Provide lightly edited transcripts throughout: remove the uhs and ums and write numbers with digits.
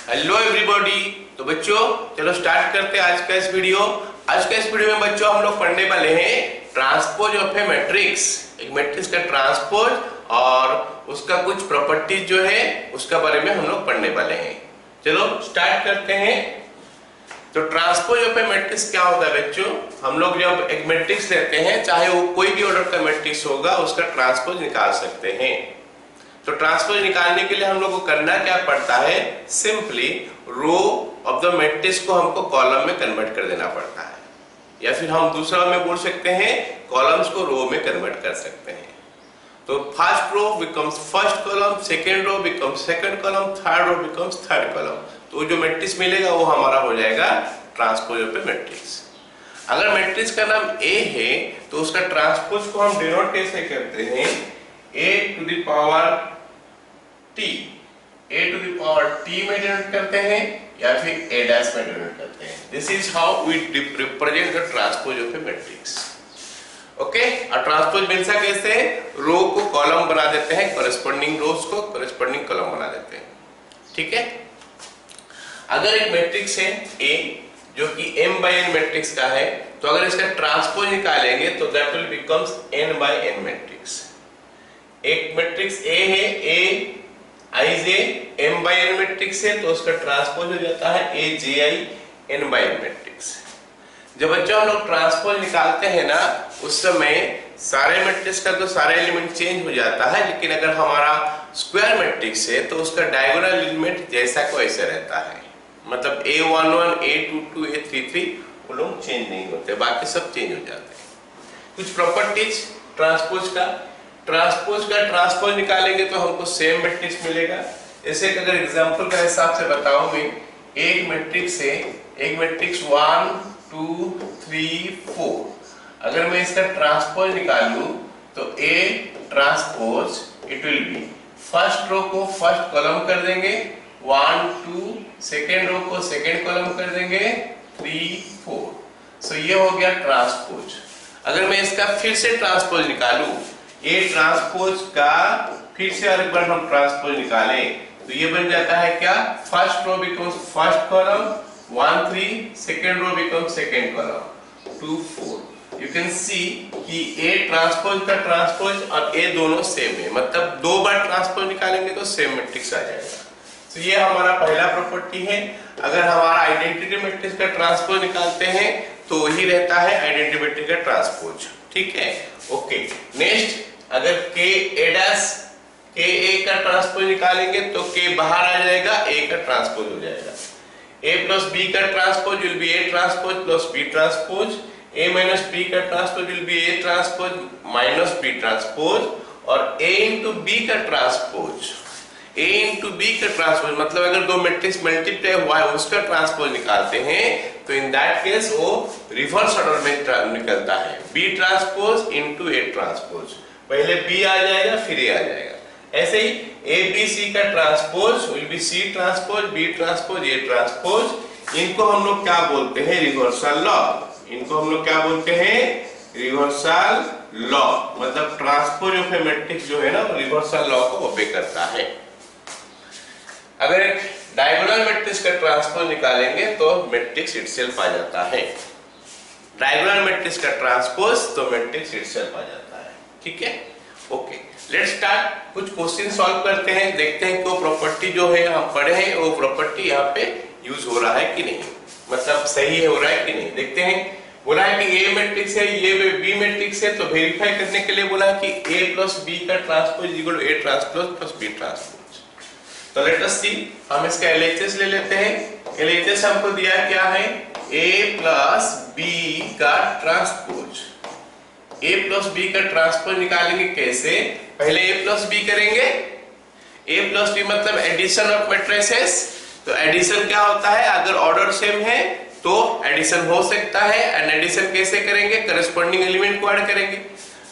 Hello everybody. तो बच्चों चलो स्टार्ट करते हैं आज का इस वीडियो। आज का इस वीडियो में बच्चों हम लोग पढ़ने वाले हैं ट्रांसपोज ऑफ ए मैट्रिक्स। एक मैट्रिक्स का ट्रांसपोज और उसका कुछ प्रॉपर्टीज जो है उसका बारे में हम लोग पढ़ने वाले हैं। चलो स्टार्ट करते हैं। तो ट्रांसपोज ऑफ ए मैट्रिक्स क्या होता है बच्चों? हम लोग जब एक मैट्रिक्स लेते हैं, चाहे वो कोई भी ऑर्डर का मैट्रिक्स होगा, उसका ट्रांसपोज निकाल सकते हैं। तो ट्रांसपोज निकालने के लिए हम लोग को करना क्या पड़ता है? Simply row of the matrix को हमको कॉलम में कन्वर्ट कर देना पड़ता है, या फिर हम दूसरा में बोल सकते हैं कॉलम्स को रो में कन्वर्ट कर सकते हैं। तो first row becomes first column, second row becomes second column, third row becomes third column. तो जो मैट्रिक्स मिलेगा वो हमारा हो जाएगा ट्रांसपोज ऑफ ए मैट्रिक्स। अगर मैट्रिक्स का नाम ए है तो उसका ट्रांसपोज को हम डिनोट कैसे करते हैं? a to the power t, a to the power t में डिनोट करते हैं या फिर a डैश में डिनोट करते हैं। This is how we represent the transpose of a matrix. Okay, और ट्रांसपोज मिलता कैसे? रो को कॉलम बना देते हैं, कॉरेस्पॉन्डिंग रोज को कॉरेस्पॉन्डिंग कॉलम बना देते हैं। ठीक है। अगर एक मैट्रिक्स है a जो कि m by n मैट्रिक्स का है, तो अगर इसका ट्रांसपोज निकालेंगे तो that will becomes n by n matrix. एक मैट्रिक्स a है, a ij m by n matrix है, तो उसका ट्रांसपोज हो जाता है a ji n by n matrix. जब बच्चों हम लोग ट्रांसपोज निकालते हैं ना, उस समय सारे मैट्रिक्स का तो सारे एलिमेंट चेंज हो जाता है, लेकिन अगर हमारा स्क्वायर मैट्रिक्स है तो उसका डायगोनल एलिमेंट जैसा को ऐसे रहता है। मतलब a11 a22 a33 वो लोग चेंज नहीं होते, बाकी सब चेंज हो जाते हैं। कुछ प्रॉपर्टीज ट्रांसपोज का ट्रांसपोज निकालेंगे तो हमको सेम मैट्रिक्स मिलेगा। जैसे अगर एग्जांपल का हिसाब से बताऊं मैं, एक मैट्रिक्स है, एक मैट्रिक्स 1 2 3 4। अगर मैं इसका ट्रांसपोज निकालूं तो A transpose it will be first row को फर्स्ट कॉलम कर देंगे 1 2, सेकेंड रो को सेकेंड कॉलम कर देंगे 3 4। सो ये हो गया ट्रांसपोज। अगर मैं इसका फिर से ट्रांसपोज निकालूं, A ट्रांसपोज का फिर से एक बार हम ट्रांसपोज निकालें तो ये बन जाता है क्या? First row becomes first column 1 3, second row becomes second column 2 4। You can see कि A ट्रांसपोज का ट्रांसपोज और A दोनों सेम है, मतलब दो बार ट्रांसपोज निकालेंगे तो सेम मैट्रिक्स आ जाएगा। तो ये हमारा पहला प्रॉपर्टी है। अगर हमारा आइडेंटिटी मैट्रिक्स का ट्रांसपोज निकालते हैं तो वही रहता है आइडेंटिटी मैट्रिक्स का ट्रांसपोज। ठीक है, ओके। नेक्स्ट, अगर K A का ट्रांसपोज निकालेंगे तो K बाहर आ जाएगा, A का ट्रांसपोज हो जाएगा। A प्लस B का transpose will be A transpose plus B transpose, A minus B का transpose will be A transpose minus B transpose, और A इंटू B का ट्रांसपोज, A इंटू B का transpose मतलब अगर दो मैट्रिक्स मल्टीप्लाई हुआ है उसका ट्रांसपोज निकालते हैं तो इन दैट केस वो रिवर्स ऑर्डर में निकलता है, B transpose into A transpose. पहले B आ जाएगा फिर A आ जाएगा। ऐसे ही A B C का transpose will be C transpose B transpose A transpose. इनको हम लोग क्या बोलते हैं? Reversal law. इनको हम लोग क्या बोलते हैं? Reversal law. मतलब ट्रांसपोज ऑफ ए मैट्रिक्स जो है ना, रिवर्सल लॉ को ओबे करता है। अगर एक डायगोनल मैट्रिक्स का ट्रांसपोज निकालेंगे तो मैट्रिक्स इटसेल्फ आ जाता है। डायगोनल मैट्रिक्स का ट्रांसपोज तो मैट्रिक्स इटसेल्फ आ जाता है। ठीक है, ओके। Let's start. कुछ क्वेश्चन सॉल्व करते हैं, देखते हैं कि वो प्रॉपर्टी जो है हम पढ़े हैं वो प्रॉपर्टी यहाँ पे यूज हो रहा है कि नहीं, मतलब सही हो रहा है कि नहीं। देखते हैं। बोला है कि A मैट्रिक्स है, ये B मैट्रिक्स है, तो वेरीफाई करने के लिए बोला है कि A प्लस B का transpose equal to A transpose plus B transpose. तो लेट अस सी, हम इसका LHS ले लेते हैं। LHS हमको दिया क्या है? A प्लस B का ट्रांसपोज। A प्लस B का ट्रांसपोज निकालेंगे कैसे? पहले A प्लस B करेंगे। A प्लस B मतलब एडिशन ऑफ मैट्रिसेस। तो एडिशन क्या होता है? अगर ऑर्डर सेम है तो एडिशन हो सकता है। एंड एडिशन कैसे करेंगे? करस्पॉन्डिंग एलिमेंट को ऐड करेंगे।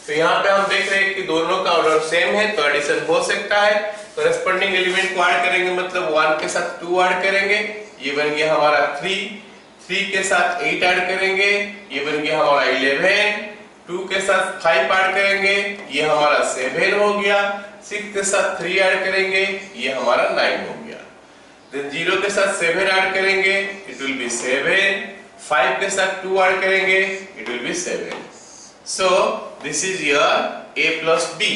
तो यहाँ पे हम देख रहे हैं कि दोनों का ऑर्डर सेम है तो एडिशन हो सकता है। करस्पॉन्डिंग एलिमेंट को ऐड करेंगे मतलब 1 के साथ 2 ऐड करेंगे, ये बन गया हमारा 3 के साथ 8 ऐड करेंगे, ये बन गया हमारा 11, 2 के साथ 5 ऐड करेंगे, ये हमारा 7 हो गया, 6 के साथ 3 ऐड करेंगे, ये हमारा 9 हो गया। देन 0 के साथ 7 ऐड करेंगे, इट विल बी 7, 5 के साथ 2 ऐड करेंगे, it will B 7. So this is your a plus b.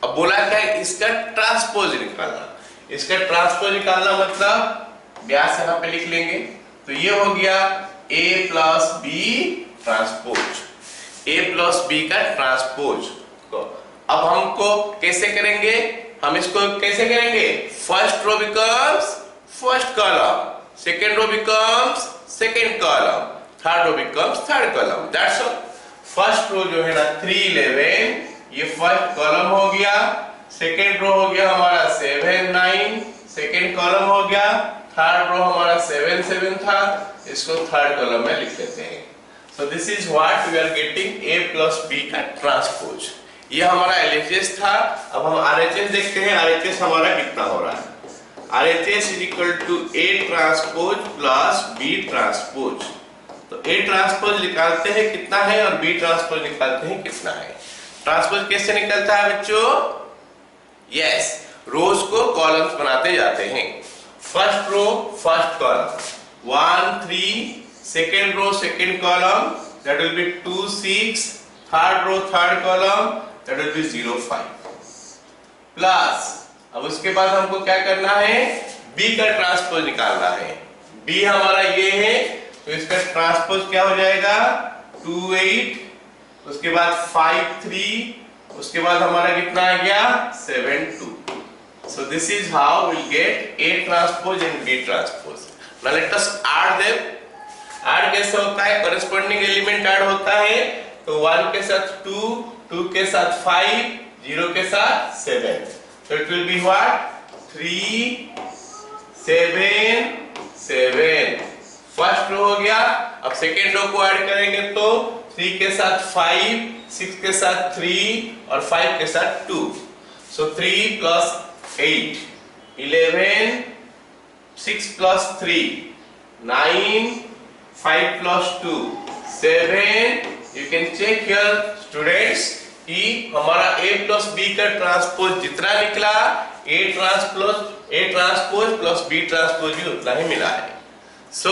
अब बोला क्या है, इसका ट्रांसपोज निकालना. इसका ट्रांसपोज निकालना मतलब व्यास यहाँ पे लिख लेंगे, तो ये हो गया a plus b transpose. a plus b का ट्रांसपोज. अब हमको कैसे करेंगे, हम इसको कैसे करेंगे, first row becomes first column, second row becomes second column, third row becomes third column. That's all. First row जो है ना 3 11, ये फर्स्ट कॉलम हो गया. सेकेंड रो हो गया हमारा 7 9, सेकेंड कॉलम हो गया. थर्ड रो हमारा 7 7 था, इसको थर्ड कॉलम में लिख लेते हैं. So this is what we are getting a plus b का ट्रांसपोज. ये हमारा LHS था. अब हम RHS देखते हैं. RHS हमारा कितना हो रहा है. RHS is equal to A transpose plus B transpose. तो A ट्रांसपोज निकालते हैं कितना है और B ट्रांसपोज निकालते हैं कितना है. ट्रांसपोज कैसे निकलता है बच्चों, यस, रोज को कॉलम्स बनाते जाते हैं. First row first column 1 3, second row second column that will be 2 6, third row third column that will be 0 5 plus. अब उसके बाद हमको क्या करना है, B का ट्रांसपोज निकालना है. B हमारा ये है, तो इसका ट्रांसपोज क्या हो जाएगा 2 8, उसके बाद 5 3, उसके बाद हमारा कितना आ गया 7 2. So this is how we'll get A transpose and B transpose. Now let us add them. Add कैसे होता है, corresponding एलिमेंट ऐड होता है. तो 1 के साथ 2, 2 के साथ 5, 0 के साथ 7. So it will be what 3 7 7. First row हो गया. अब सेकेंड रो को ऐड करेंगे तो 3 के साथ 5, 6 के साथ 3 और 5 के साथ 2. So 3 plus 8 11, 6 plus 3 9, 5 plus 2 7. You can check here students कि हमारा A plus B का ट्रांसपोज जितना निकला, A transpose plus B transpose भी उतना ही मिला है. सो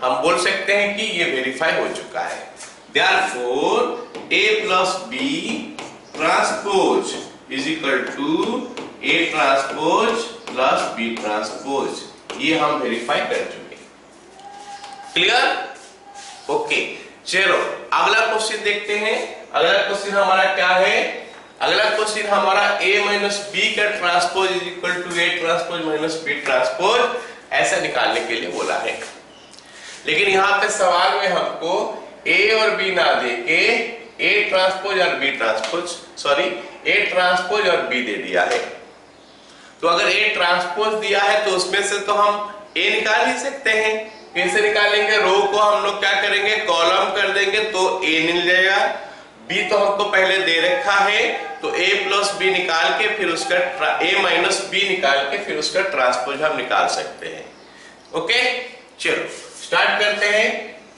हम बोल सकते हैं कि ये वेरीफाई हो चुका है. Therefore A plus B transpose is equal to A transpose plus B transpose. ये हम वेरीफाई कर चुके. Clear, okay. चलो अगला क्वेश्चन देखते हैं. अगला क्वेश्चन हमारा क्या है, अगला क्वेश्चन हमारा A माइनस B का transpose is equal to A transpose minus B transpose ऐसा निकालने के लिए बोला है. लेकिन यहाँ पे सवाल में हमको A और B ना दे के A ट्रांसपोज और B transpose, sorry A transpose और B दे दिया है. तो अगर A ट्रांसपोज दिया है तो उसमें से तो हम A निकाल ही सकते हैं. कैसे निकालेंगे, रो को हम लोग क्या करेंगे, कॉलम कर देंगे तो A मिल जाएगा. B तो हमको पहले दे रखा है, तो A प्लस B निकाल के फिर उसका A माइनस B निकाल के फिर उसका ट्रांसपोज हम निकाल सकते हैं. ओके, चलो स्टार्ट करते हैं.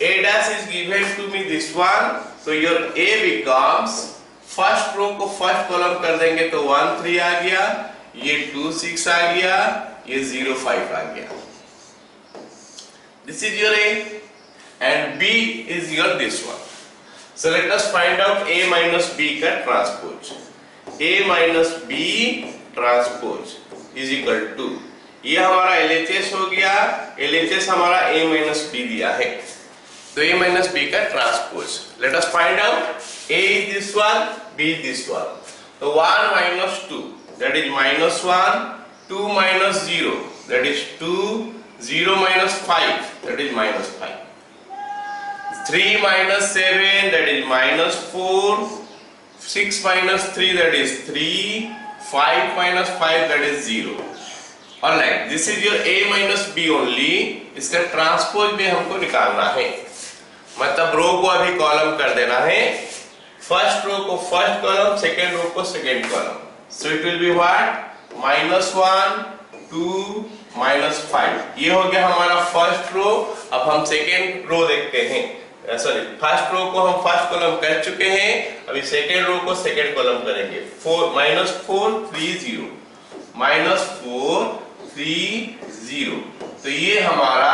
A dash is given to me this one, so your A becomes, first row को फर्स्ट कॉलम कर देंगे तो 1 3 आ गया, ये 2 6 आ गया, ये 0 5 आ गया. This is your A and B is your this one. So let us find out A minus B का transpose. A minus B transpose is equal to, ये हमारा LHS हो गया. LHS हमारा A minus B दिया है, तो A minus B का transpose. Let us find out. A is this one, B is this one. तो 1 minus 2 that is minus 1, 2 minus 0 that is 2, 0 minus 5 that is minus 5, 3 minus 7 that is minus 4, 6 minus 3 that is 3, 5 minus 5 that is 0. Alright, this is your A minus B only. इसका transpose भी हमको निकालना है, मतलब रो को अभी column कर देना है. फर्स्ट रो को फर्स्ट कॉलम, सेकेंड रो को second column. So it will be what -1 2 -5. ये हो गया हमारा फर्स्ट रो. अब हम सेकेंड रो देखते हैं, सॉरी फर्स्ट रो को हम फर्स्ट कॉलम कर चुके हैं, अभी सेकेंड रो को सेकेंड कॉलम करेंगे. -4 3 0 -4 3 0। तो ये हमारा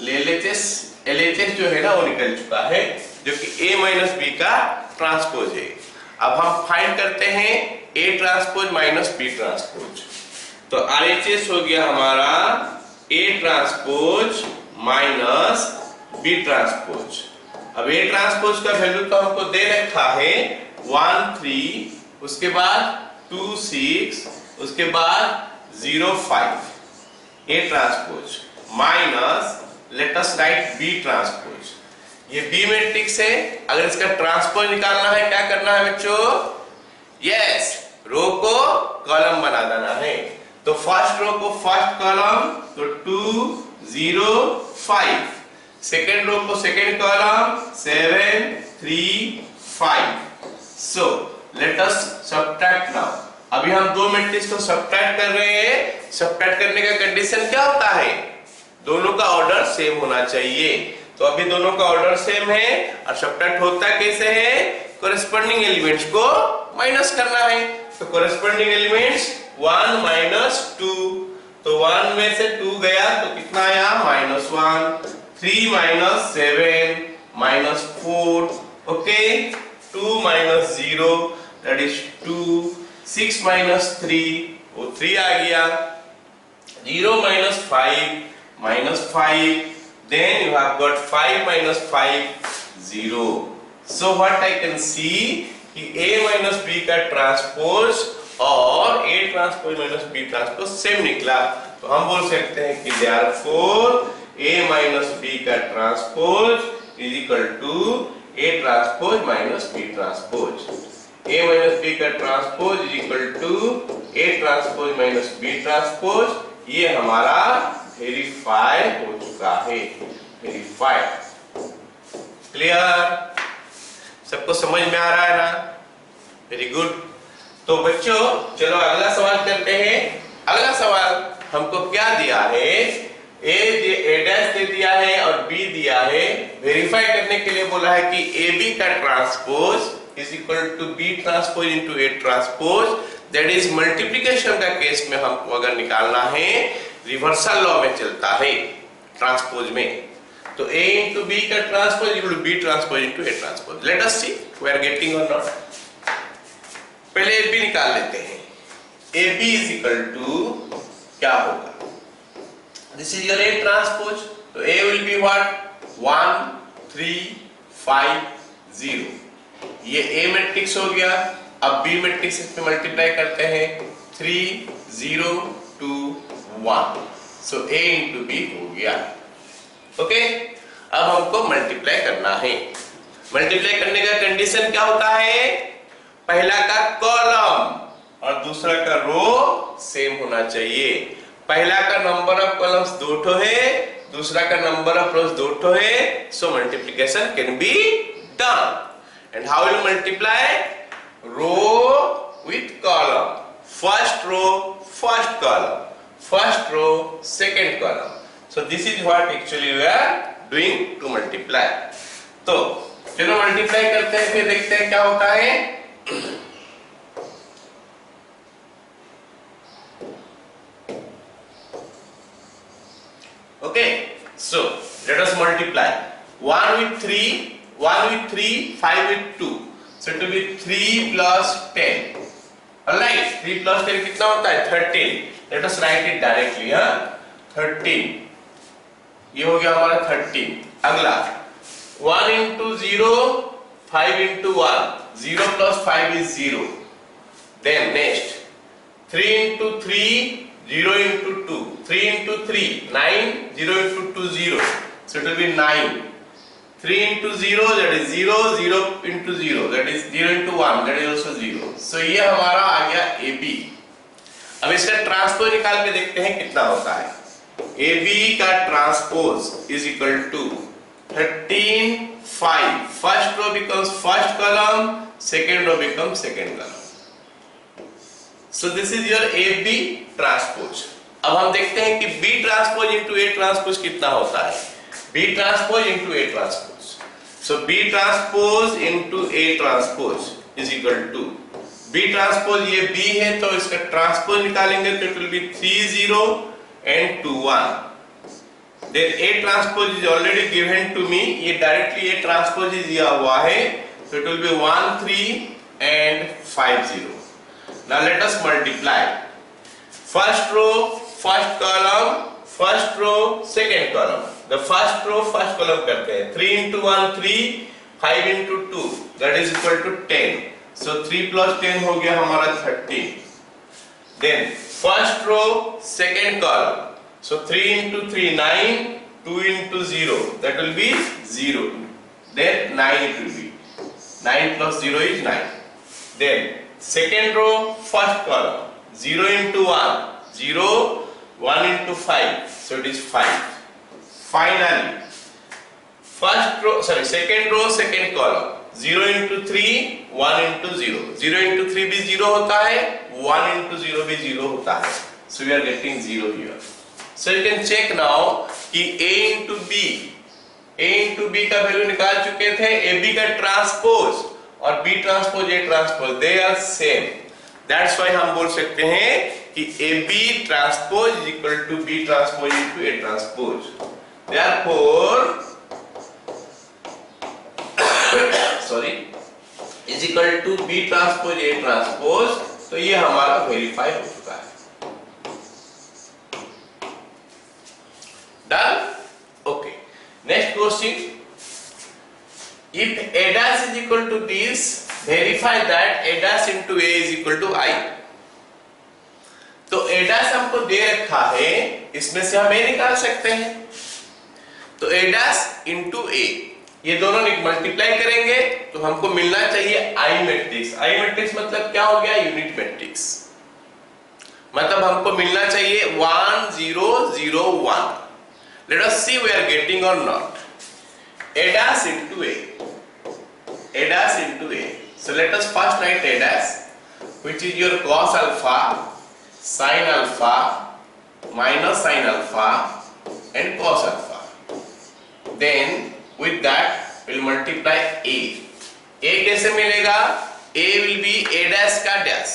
LHS जो है ना वो निकल चुका है, जो कि A माइनस बी का ट्रांसपोज है। अब हम फाइंड करते हैं A transpose minus B transpose. तो RHS हो गया हमारा A transpose minus B transpose. अब A ट्रांसपोज का वैल्यू तो हमको दे रखा है 1 3, उसके बाद 2 6, उसके बाद 0 5। A transpose minus let us right B transpose. ये B मैट्रिक्स है, अगर इसका ट्रांसपोज निकालना है क्या करना है बच्चों? यस, रो को कॉलम बना देना है। तो फर्स्ट रो को फर्स्ट कॉलम, तो 2 0 5। सेकेंड रो को सेकेंड कॉलम 7 3 5। सो लेट अस सब्ट्रैक्ट नाउ। अभी हम दो मैट्रिक्स को सब्ट्रैक्ट कर रहे हैं। सब्ट्रैक्ट करने का कंडीशन क्या होता है? दोनों का ऑर्डर सेम होना चाहिए। तो अभी दोनों का ऑर्डर सेम है और सब्ट्रैक्ट होता कैसे है? कोरेस्पोंडिंग एलिमेंट्स को माइनस करना है। तो कोरेस्पोंडिंग एलिमेंट्स 1 माइनस 2। तो 1 में से 2 गया तो कितना आया? -1। 3 minus 7 minus 4। Okay, 2 minus 0 that is 2। 6 minus 3 वो 3 आ गया। 0 minus 5 minus 5, then you have got 5 minus 5 0. So what I can see कि A minus B का ट्रांसपोज और A transpose minus B transpose same निकला। तो हम बोल सकते हैं कि therefore A minus B का transpose is equal to A transpose minus B transpose. A minus B का transpose is equal to A transpose minus B transpose. ये हमारा वेरीफाई हो चुका है। वेरीफाइड। क्लियर? सबको समझ में आ रहा है ना? Very good. तो बच्चों चलो अगला सवाल करते हैं। अगला सवाल हमको क्या दिया है? A डैश दे दिया है और B दिया है। वेरीफाई करने के लिए बोला है कि AB का transpose is equal to B transpose into A transpose. That is multiplication का केस में हमको अगर निकालना है, रिवर्सल लॉ में चलता है ट्रांसपोज में। तो A into B का transpose equal to B transpose into A transpose. Let us see we are getting और नॉट। पहले AB निकाल लेते हैं। AB इज इक्वल टू क्या होगा? This is your A transpose. तो A विल बी व्हाट? 1 3 5 0। ये A मैट्रिक्स हो गया। अब B मैट्रिक्स पे मल्टीप्लाई करते हैं। 3 0 2 1। सो A इंटू B हो गया। ओके, अब हमको मल्टीप्लाई करना है। मल्टीप्लाई करने का कंडीशन क्या होता है? पहला का कॉलम और दूसरा का रो सेम होना चाहिए। पहला का नंबर ऑफ कॉलम्स 2 ठो है, दूसरा का नंबर ऑफ रोज 2 ठो है। So multiplication can be done. And how will multiply? Row with column. First row first column, first row second column. So this is what actually we are doing to multiply. तो चलो multiply करते हैं, फिर देखते हैं क्या होता है। Okay, so let us multiply 1 with 3, 1 with 3, 5 with 2. So it will be 3 plus 10. Alright, 3 plus 10 कितना होता है? 13. Let us write it directly, 13। ये हो गया हमारा 13। अगला 1 into 0, 5 into 1, 0 plus 5 is 0। Then next 3 into 3, 0 into 2, 3 into 3, 9, 0 into 2, 0। So it will be 9। 3 into 0 that is 0, 0 into 0 that is 0 into 1 that is also 0। So ये हमारा आ गया AB। अब इसका ट्रांसपोज निकाल के देखते हैं कितना होता है। AB का transpose is equal to 13 5। First row becomes first column, second row becomes second column. So this is your AB transpose. अब हम देखते हैं कि B transpose into A transpose कितना होता है। B transpose into A transpose. So B transpose into A transpose is equal to B transpose, ये B है तो इसका ट्रांसपोज निकालेंगे तो it will be 3 0 and 2 1. Then A transpose is already given to me. ये directly A transpose is दिया हुआ है, so it will be 1 3 and 5 0. Now let us multiply. First row, first column, first row, second column. The first row, first column करते हैं. 3 into 1 3, 5 into 2, that is equal to 10. So 3 plus 10 हो गया हमारा 30. Then first row, second column. So 3 into 3 9, 2 into 0, that will be 0. Then 9 it will be. 9 plus 0 is 9. Then second row, first column. 0 into 1, 0, 1 into 5, so it is 5. Finally, second row, second column. 0 into 3, 1 into 0. 0 into 3 भी 0 होता है, 1 into 0 भी 0 होता है. So we are getting 0 here. So you can check now कि A into B का value निकाल चुके थे. AB का ट्रांसपोज और B transpose A transpose, they are same. That's why हम बोल सकते हैं कि AB transpose is equal to B transpose into A transpose. Therefore, is equal to B transpose A transpose. तो ये हमारा वेरीफाई हो चुका है. Done? Okay. Next question. If A dash is equal to this, verify that A dash into A is equal to I. तो A dash हमको दे रखा है, इसमें से हम A निकाल सकते हैं. तो A dash into A, ये दोनों मल्टीप्लाई करेंगे तो हमको मिलना चाहिए I मैट्रिक्स. I मैट्रिक्स मतलब क्या हो गया? Unit matrix. मतलब हमको मिलना चाहिए 1 0 0 1. Let us see we are getting or not. A dash into A. A dash into A. So let us first write A dash, which is your cos alpha, sin alpha, minus sin alpha, and cos alpha. Then with that we'll multiply A. A कैसे मिलेगा? A will be A dash का dash.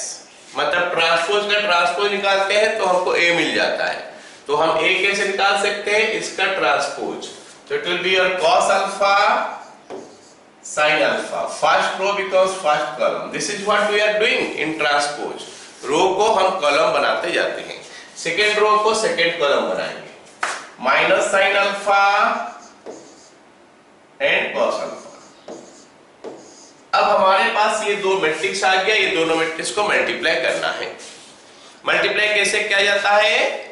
मतलब transpose का transpose निकालते हैं तो हमको A मिल जाता है. तो हम A कैसे निकाल सकते हैं? इसका ट्रांसपोज. तो it will be your cos alpha, sin alpha. First row becomes first column. This is what we are doing in transpose. रो को हम कॉलम बनाते जाते हैं, सेकेंड रो को सेकेंड कॉलम बनाएंगे. Minus sin alpha and cos alpha. अब हमारे पास ये दो मैट्रिक्स आ गया. ये दोनों मैट्रिक्स को मल्टीप्लाई करना है. मल्टीप्लाई कैसे किया जाता है?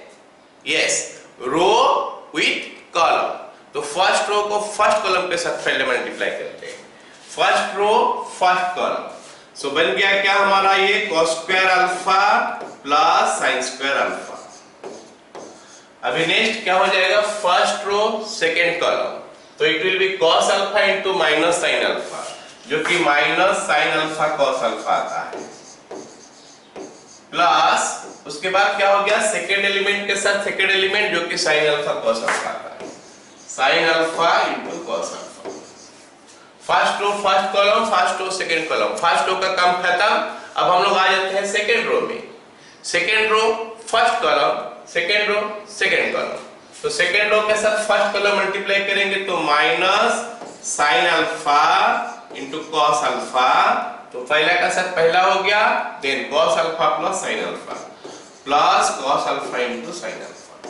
Yes, row with column. तो फर्स्ट रो को फर्स्ट कॉलम के साथ पहले मल्टीप्लाई करते हैं. First row first column. So बन गया क्या हमारा? ये cos square alpha plus sin square alpha. अभी नेक्स्ट क्या हो जाएगा? First row second column. तो it will be cos alpha into minus sin alpha, जो कि minus sin alpha cos alpha आता है, प्लस उसके बाद क्या हो गया? सेकेंड एलिमेंट के साथ सेकेंड एलिमेंट, जो कि sin अल्फा cos अल्फा आता है, sin alpha into cos alpha. First row first column, first row second column. First row का काम खत्म. अब हम लोग आ जाते हैं सेकेंड रो में. Second row first column, second row second column. तो सेकेंड रो के साथ फर्स्ट कॉलम मल्टीप्लाई करेंगे तो minus sin alpha into cos alpha. तो पहला का साथ पहला हो गया, then cos alpha plus sin alpha plus cos alpha into sin alpha.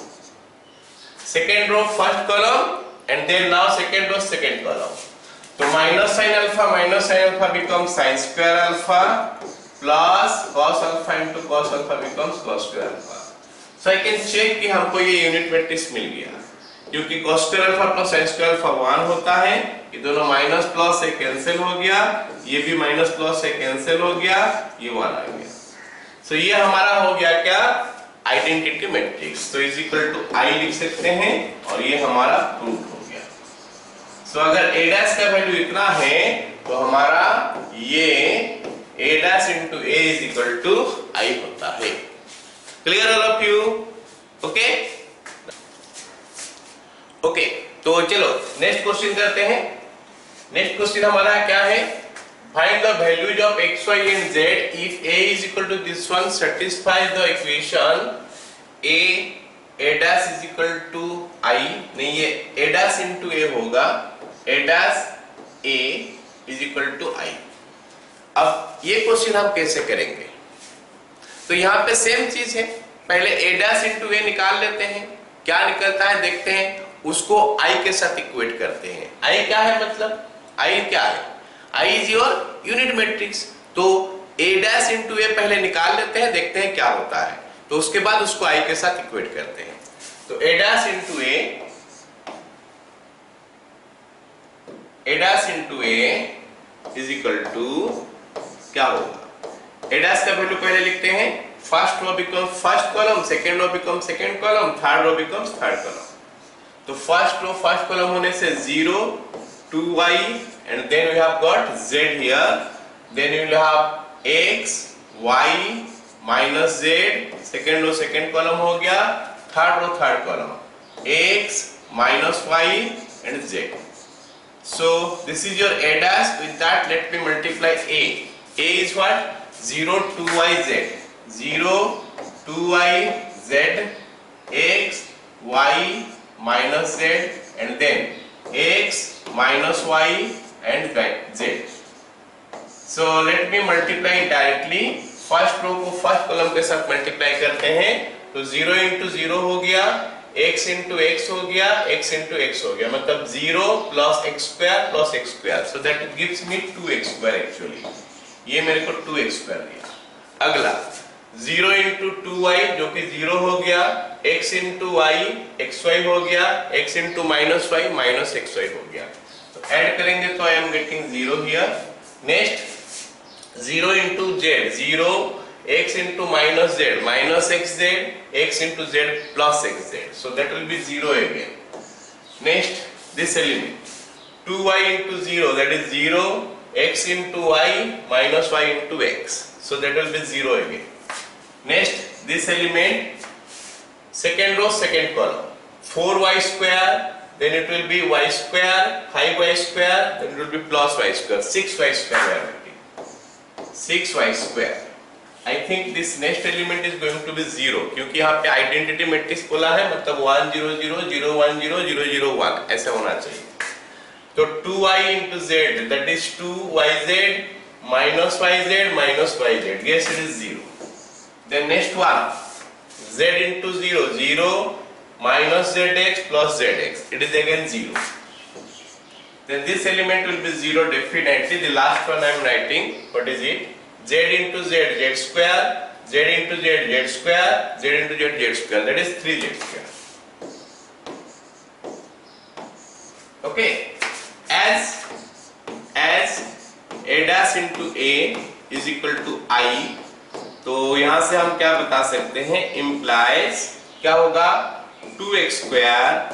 Second row first column and then now second row second column. तो minus sin alpha becomes sin square alpha plus cos alpha into cos alpha becomes cos square alpha. So I can check कि हमको ये unit matrix मिल गया, क्योंकि cos square alpha plus sin square alpha 1 होता है. ये दोनों माइनस प्लस से कैंसिल हो गया, ये भी माइनस प्लस से कैंसिल हो गया, ये 1 आ गया. सो ये हमारा हो गया क्या? Identity matrix. तो इज इक्वल टू I लिख सकते हैं और ये हमारा प्रूफ हो गया. तो अगर A डैश का वैल्यू इतना है तो हमारा ये A dash into A is equal to I होता है. Clear all of you? Okay okay. तो चलो नेक्स्ट क्वेश्चन करते हैं. नेक्स्ट क्वेश्चन हमारा क्या है? Find the values of x, y and z if A is equal to this one satisfies the equation A a dash is equal to I, नहीं ये a dash into a होगा, a dash a is equal to I। अब ये question हम कैसे करेंगे? तो यहाँ पे सेम चीज है, पहले a dash into a निकाल लेते हैं, क्या निकलता है देखते हैं, उसको I के साथ इक्वेट करते हैं। I क्या है मतलब? I क्या है? I is your unit matrix, तो a dash into a पहले निकाल लेते हैं, देखते हैं क्या होता है, तो उसके बाद उसको I के साथ इक्वेट करते हैं। तो a dash into a is equal to क्या होगा? a dash का वैल्यू पहले लिखते हैं, first row become first column, second row become second column, third row becomes third column. तो फर्स्ट रो फर्स्ट कॉलम होने से 0 2y and then we have got z here, then you will have x y minus z, second row second column हो गया, third row third column x minus y and z। So this is your a dash, with that let me multiply a is what? 0 2yz, 0 2yz x y minus z and then x minus y and z। So let me multiply directly, first row को first column के साथ multiply करते हैं, तो 0 into 0 हो गया, x into x हो गया, x into x हो गया, मतलब 0 plus x square plus x square, so that gives me 2x square actually, ये मेरे को 2x square दिया। अगला 0 into 2y जो कि 0 हो गया, x into y xy हो गया, x into minus y minus xy हो गया, तो ऐड करेंगे तो I am getting 0 here। Next 0 into z, 0 x into minus z minus xz, x into z plus xz, so that will be 0 again। Next this element 2y into 0, that is 0 x into y minus y into x, so that will be 0 again। Next this element second row second column 4y square, then it will be y square, 5y square, then it will be plus y square, 6y square, 6y square। I think this next element is going to be 0, क्योंकि यहाँ पे identity matrix बोला है, मतलब 1 0 0 0 1 0 0 0 1 ऐसा होना चाहिए। तो 2y into z, that is 2yz minus yz minus yz, yes it is 0। Then next one z into 0, 0 minus zx plus zx, it is again 0। Then this element will be 0 definitely, the last one I am writing, what is it? Z into z, z square, z into z, z square, z into z, z square, that is 3z square। Okay, as a dash into a is equal to I, तो यहाँ से हम क्या बता सकते हैं, implies क्या होगा, 2x square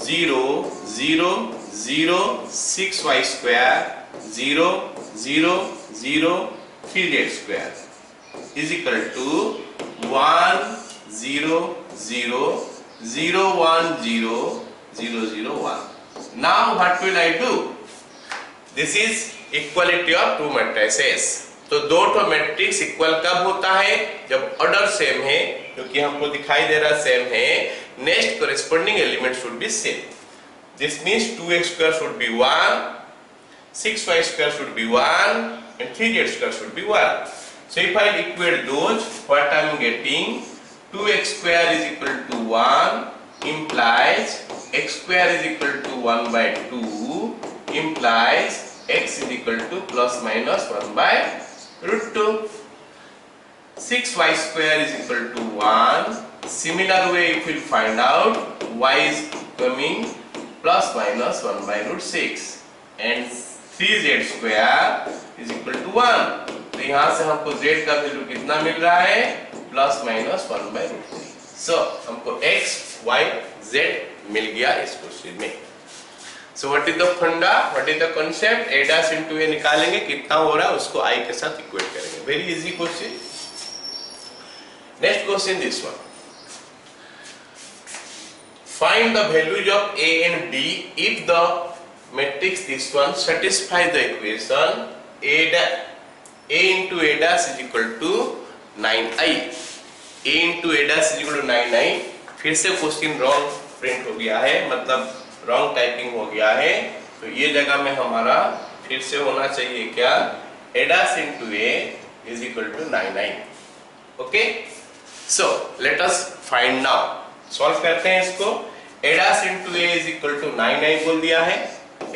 0 0 0 6y square 0 0 0 3z square is equal to 1 0 0 0 1 0 0 0 1। Now what will I do? This is equality of two matrices। तो दो ठो मैट्रिक्स इक्वल कब होता है, जब ऑर्डर सेम है, क्योंकि हमको दिखाई दे रहा सेम है, next corresponding element should B same. This means 2x square should be 1, 6y square should be 1 and 3z square should be 1। So if I equate those, what I am getting, 2x square is equal to 1 implies x square is equal to 1 by 2 implies x is equal to plus minus 1 by root 2। 6y square is equal to 1, similar way if we find out, y is coming plus minus 1 by root 6 and 3z square is equal to 1। तो यहाँ से हमको z का value कितना मिल रहा है, plus minus 1 by root 3। सो हमको x y z मिल गया इस क्वेश्चन में। सो व्हाट इज द फंडा, what is the concept, a dash into a निकालेंगे, कितना हो रहा है उसको I के साथ इक्वेट करेंगे, very easy question. Next question this one, find the values of a and b if the matrix this one satisfy the equation a into a dash is equal to 9i, a into a dash is equal to 9i। फिर से question wrong print हो गया है, मतलब wrong typing हो गया है। तो ये जगह में हमारा फिर से होना चाहिए क्या, A dash into A is equal to 99। Okay, so let us find now, solve करते हैं इसको। A dash into A is equal to 99 बोल दिया है,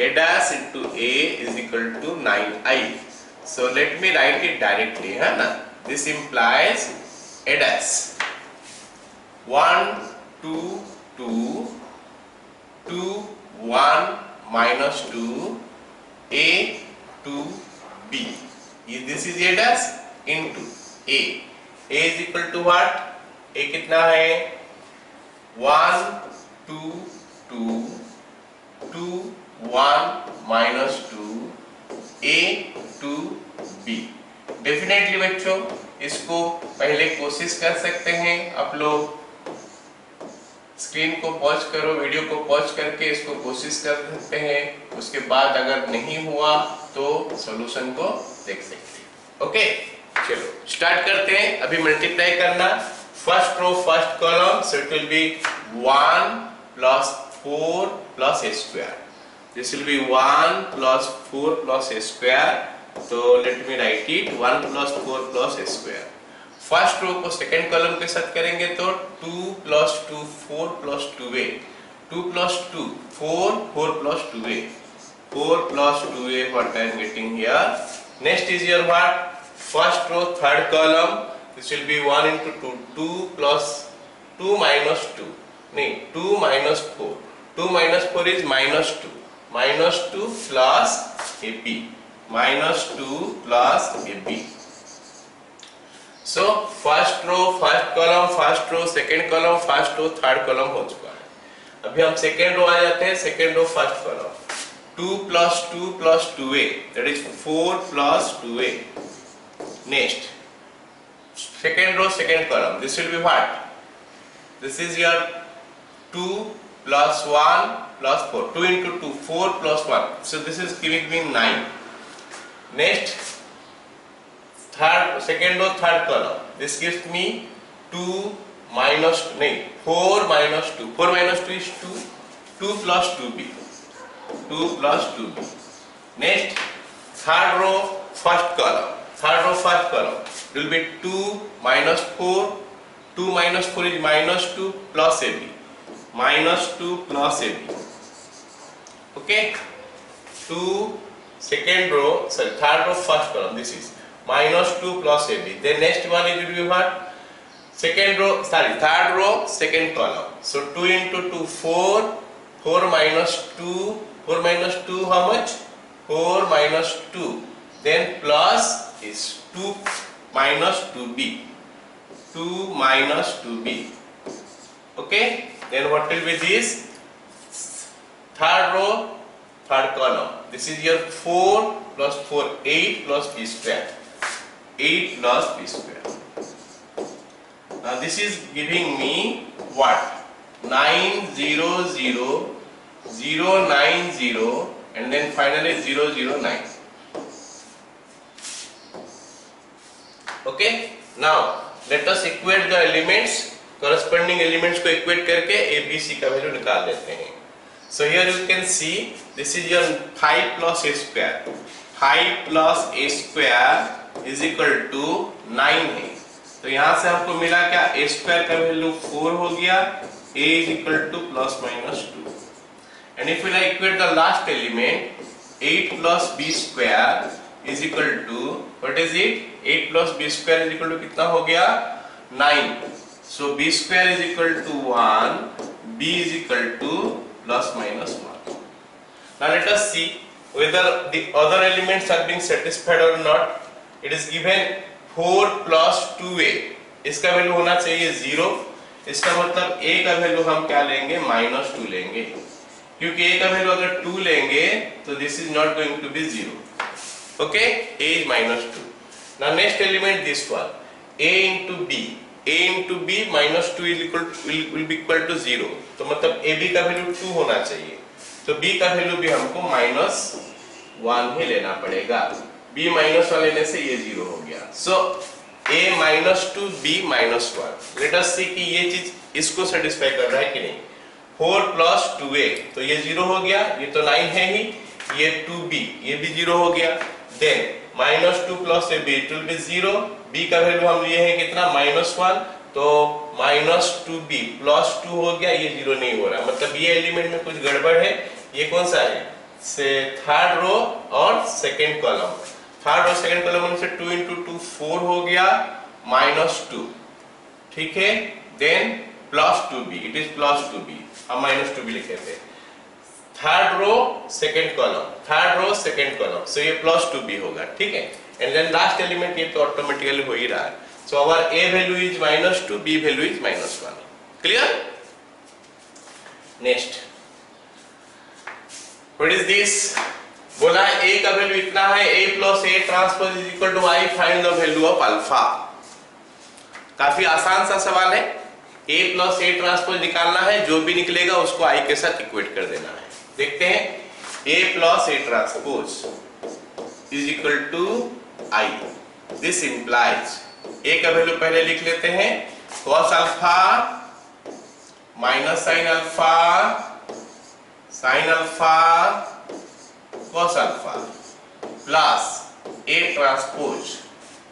A dash into A is equal to 9i। So let me write it directly, है ना। This implies A dash 1 2 2 2 1 minus 2 a 2 b. This is ADAS into a. A is equal to what? a कितना है, 1 2 2 2 1 minus 2 a 2 b. Definitely बच्चों इसको पहले कोशिश कर सकते हैं आप लोग। स्क्रीन को पॉज करो, वीडियो को पॉज करके इसको कोशिश कर सकते हैं। उसके बाद अगर नहीं हुआ तो सॉल्यूशन को देख सकते हैं। ओके, चलो स्टार्ट करते हैं। अभी मल्टीप्लाई करना, first row first column, so it will be 1 plus 4 plus a square. This will be 1 plus 4 plus a square. So let me write it, 1 plus 4 plus a square. First row को second column के साथ करेंगे तो 2 plus 2 4 plus 2a, 2 plus 2 4 4 plus 2a, 4 plus 2a what I am getting here. Next is your what, first row third column, this will be 1 into 2, 2 plus 2 minus 2, नहीं 2 minus 4, 2 minus 4 is minus 2, minus 2 plus ab, minus 2 plus ab. So first row first column, first row second column, first row third column हो चुका है। अभी हम second row आ जाते हैं, second row first column, 2 plus 2 plus 2a, that is 4 plus 2a. Next second row second column, this will be what, this is your 2 plus 1 plus 4, 2 into 2 4 plus 1, so this is giving me 9. Next third second row third column, this gives me 2 minus नहीं 4 minus 2, 4 minus 2 is 2, 2 plus 2b, 2 plus 2b. Next third row first column, third row first column will be 2 minus 4, 2 minus 4 is minus 2 plus ab, minus 2 plus ab. Okay, 2 second row, sorry third row first column, this is minus 2 plus ab. Then next one it will be what, second row, sorry third row second column, so 2 into 2 4, 4 minus 2, 4 minus 2 how much, 4 minus 2, then plus is 2 minus 2b, 2 minus 2b. Okay, then what will be this, third row third column, this is your 4 plus 4 8 plus b square, 8 plus b square. Now this is giving me what, 900 090 and then finally 009. Okay, now let us equate the elements, corresponding elements को equate करके a b c का value निकाल लेते हैं. So here you can see this is your 5 plus a square, 5 plus a square is equal to 9 है. तो यहाँ से हमको मिला क्या, a square का वैल्यू 4 हो गया, a is equal to plus minus 2. And if we equate the last element, 8 plus b square is equal to what is it, 8 plus b square is equal to कितना हो गया, 9. So b square is equal to 1, b is equal to plus minus 1. Now let us see whether the other elements are being satisfied or not. It is given 4 plus 2a, इसका value होना चाहिए 0. इसका मतलब a का value हम क्या लेंगे, minus 2 लेंगे, क्योंकि a का वैल्यू अगर 2 लेंगे तो this is not going to be 0. Okay, a is minus 2. Now next element, this one, a into b, a into b minus 2 is equal will be equal to 0. तो मतलब ab का value 2 होना चाहिए, तो b का value भी हमको minus 1 ही लेना पड़ेगा. b माइनस 1 लेने से ये 0 हो गया. So a minus 2 b minus 1. Let us see कि ये चीज इसको सेटिस्फाई कर रहा है कि नहीं। 4 प्लस 2a, तो ये 0 हो गया, ये तो 9 है ही, ये 2b, ये भी 0 हो गया। Then -2 plus b, it will be 0, b का वैल्यू हम लिए हैं कितना -1, तो -2b प्लस 2 हो गया, ये 0 नहीं हो रहा, मतलब ये एलिमेंट में कुछ गड़बड़ है। ये कौन सा है, से थर्ड रो और सेकंड कॉलम, थर्ड और सेकंड कॉलम में से 2 × 2 4 हो गया, -2, ठीक है। Then plus 2b, it is plus 2b, हम -2b लिखे थे। Third row second column, third row second column, so ये प्लस 2b होगा, ठीक है। एंड देन लास्ट एलिमेंट, ये तो ऑटोमेटिकली हो ही रहा है, so our a value is -2, b value is -1। Clear? Next, what is this? बोला है a का वैल्यू इतना है, a plus a transpose is equal to i, find the value of alpha. काफी आसान सा सवाल है, a प्लस a ट्रांसपोज निकालना है, जो भी निकलेगा उसको i के साथ इक्वेट कर देना है। देखते हैं, a plus a transpose is equal to i, this implies, a का वैल्यू पहले लिख लेते हैं, cos alpha minus sin alpha, sin alpha cos alpha plus a transpose.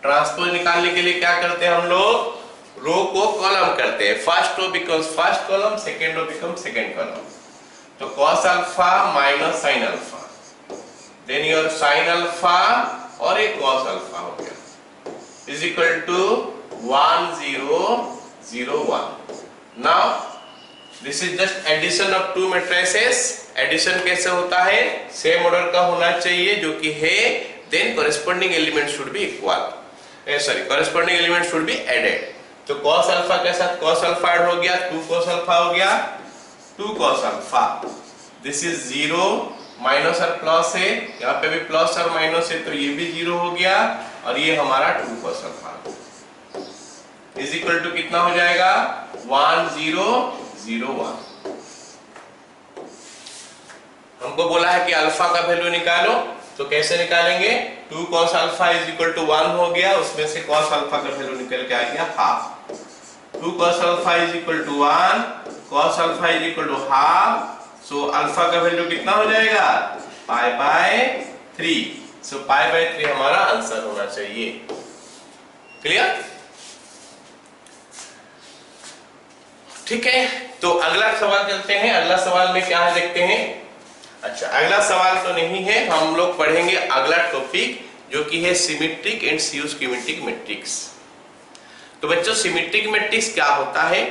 Transpose निकालने के लिए क्या करते हैं हम लोग, रो को कॉलम करते हैं, first row becomes first column, second row becomes second column, तो cos alpha minus sin alpha, then your sin alpha और एक cos अल्फा हो गया, is equal to 1 0 0 1। Now this is just addition of two matrices. Addition कैसे होता है, same order का होना चाहिए जो कि है, then corresponding element should be equal, sorry corresponding element should be added. तो cos अल्फा के साथ cos अल्फा ऐड हो गया, 2 cos अल्फा हो गया, 2 cos alpha, this is 0, minus और प्लस है, यहाँ पे भी प्लस और माइनस है, तो ये भी 0 हो गया, और ये हमारा 2 cos alpha is equal to कितना हो जाएगा, 1 0 0 1। हमको बोला है कि अल्फा का वैल्यू निकालो, तो कैसे निकालेंगे, 2 cos alpha is equal to 1 हो गया, उसमें से cos अल्फा का वैल्यू निकल के आ गया half, 2 cos alpha is equal to 1, cos alpha is equal to half, so alpha का वैल्यू कितना हो जाएगा, pi by 3, so pi by 3 हमारा आंसर होना चाहिए। क्लियर? ठीक है, तो अगला सवाल चलते हैं। अगला सवाल में क्या है देखते हैं। अच्छा, अगला सवाल तो नहीं है, हम लोग पढ़ेंगे अगला टॉपिक जो कि है सिमेट्रिक एंड स्कीमेटिक मैट्रिक्स। तो बच्चों, सिमेट्रिक मैट्रिक्स क्या होता है,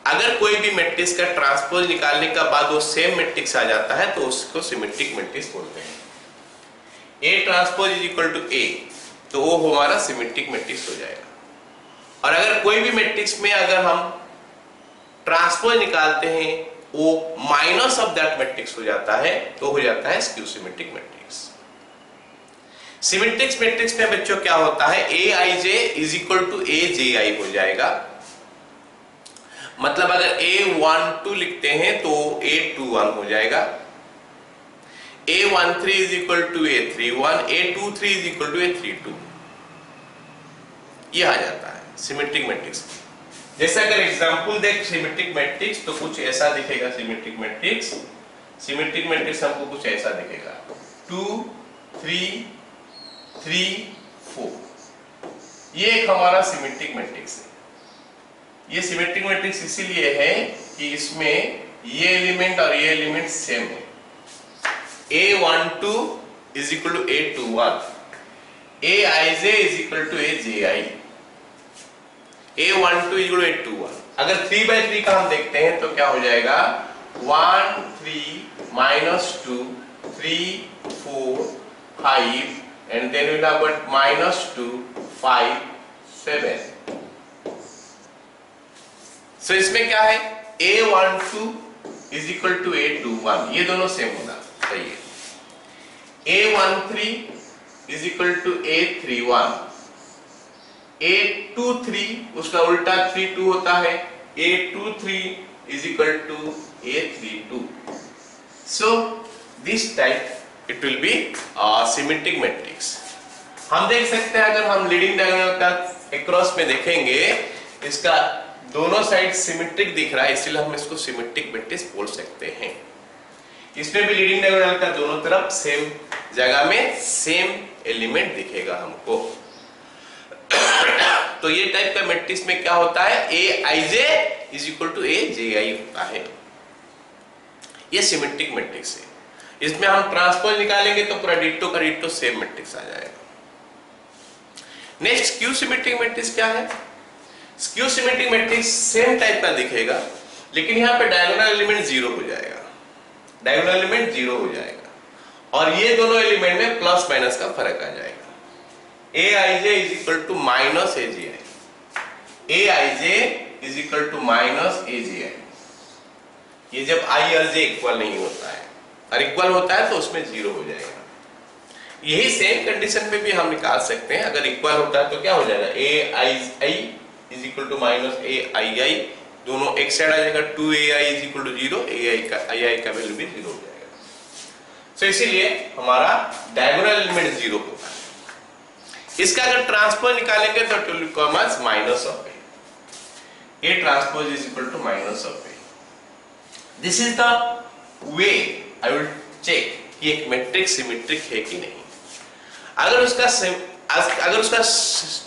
अगर कोई भी मैट्रिक्स का ट्रांसपोज निकालने के बाद वो सेम मैट्रिक्स आ जाता है तो उसको सिमेट्रिक मैट्रिक्स बोलते हैं। A transpose is equal to A, तो वो हमारा सिमेट्रिक मैट्रिक्स हो जाएगा। और अगर कोई भी मैट्रिक्स में अगर हम ट्रांसपोज निकालते हैं वो माइनस ऑफ दैट मैट्रिक्स हो जाता है, तो हो जाता है skew symmetric matrix. Symmetric matrix में बच्चों क्या होता है, Aij is equal to Abi हो जाएगा। मतलब अगर A12 लिखते हैं तो A21 हो जाएगा, A13 is equal to A31, A23 is equal to A32, यह आ जाता है सिमेट्रिक मैट्रिक्स। जैसे अगर एग्जांपल देख सिमेट्रिक मैट्रिक्स, तो कुछ ऐसा दिखेगा सिमेट्रिक मैट्रिक्स। सिमेट्रिक मैट्रिक्स हमको कुछ ऐसा दिखेगा, 2 3 3 4, ये एक हमारा सिमेट्रिक मैट्रिक्स है। ये सिमेट्रिक मैट्रिक्स इसीलिए है कि इसमें ये एलिमेंट और ये एलिमेंट सेम है। A12 is equal to A21, Aij is equal to Aji, A12 is equal to A21। अगर 3/3 का हम देखते हैं तो क्या हो जाएगा, 1 3 minus 2 3 4 5 and then we'll have got minus 2 5 7। So इसमें क्या है, A12 is equal to A21, ये दोनों सेम होना चाहिए। A13 is equal to A31, A23 उसका उल्टा 32 होता है, A23 is equal to A32। So this type it will be symmetric matrix। हम देख सकते हैं, अगर हम लीडिंग डायगोनल का अक्रॉस में देखेंगे, इसका दोनों साइड सिमेट्रिक दिख रहा है, इसलिए हम इसको सिमेट्रिक मैट्रिक्स बोल सकते हैं। इसमें भी लीडिंग डायगोनल का दोनों तरफ सेम जगह में सेम एलिमेंट दिखेगा हमको। तो ये टाइप का मैट्रिक्स में क्या होता है, ए I J is equal to ए जे आई होता है। ये सिमेट्रिक मैट्रिक्स है। इसमें हम ट्रांसपोज निकालेंगे तो पूरा डिट्टो का डिट्टो सेम मैट्रिक्स आ जाएगा। नेक्स्ट स्क्यू सिमेट्रिक मैट्रिक्स क्या है? Skew symmetric matrix same type का दिखेगा, लेकिन यहाँ पे डायगोनल एलिमेंट जीरो हो जाएगा, डायगोनल एलिमेंट जीरो हो जाएगा और ये दोनों एलिमेंट में प्लस माइनस का फर्क आ जाएगा। A I J is equal to minus A G I, A I J is equal to minus A G I. ये जब आई और जे इक्वल नहीं होता है, और इक्वल होता है तो उसमें जीरो हो जाएगा। यही सेम कंडीशन पे भी हम निकाल सकते हैं। अगर इक्वल होता है तो क्या हो जाएगा, A I I is equal to minus A I I, दोनों एक साइड आ जाएगा, 2ai is equal to 0, ai का वैल्यू भी 0 हो जाएगा। तो इसीलिए हमारा डायगोनल एलिमेंट 0 होगा। इसका अगर ट्रांसपोज निकालेंगे तो it will become as minus of A transpose is equal to minus of A. This is the way I will check कि एक मैट्रिक्स सिमेट्रिक है कि नहीं। अगर उसका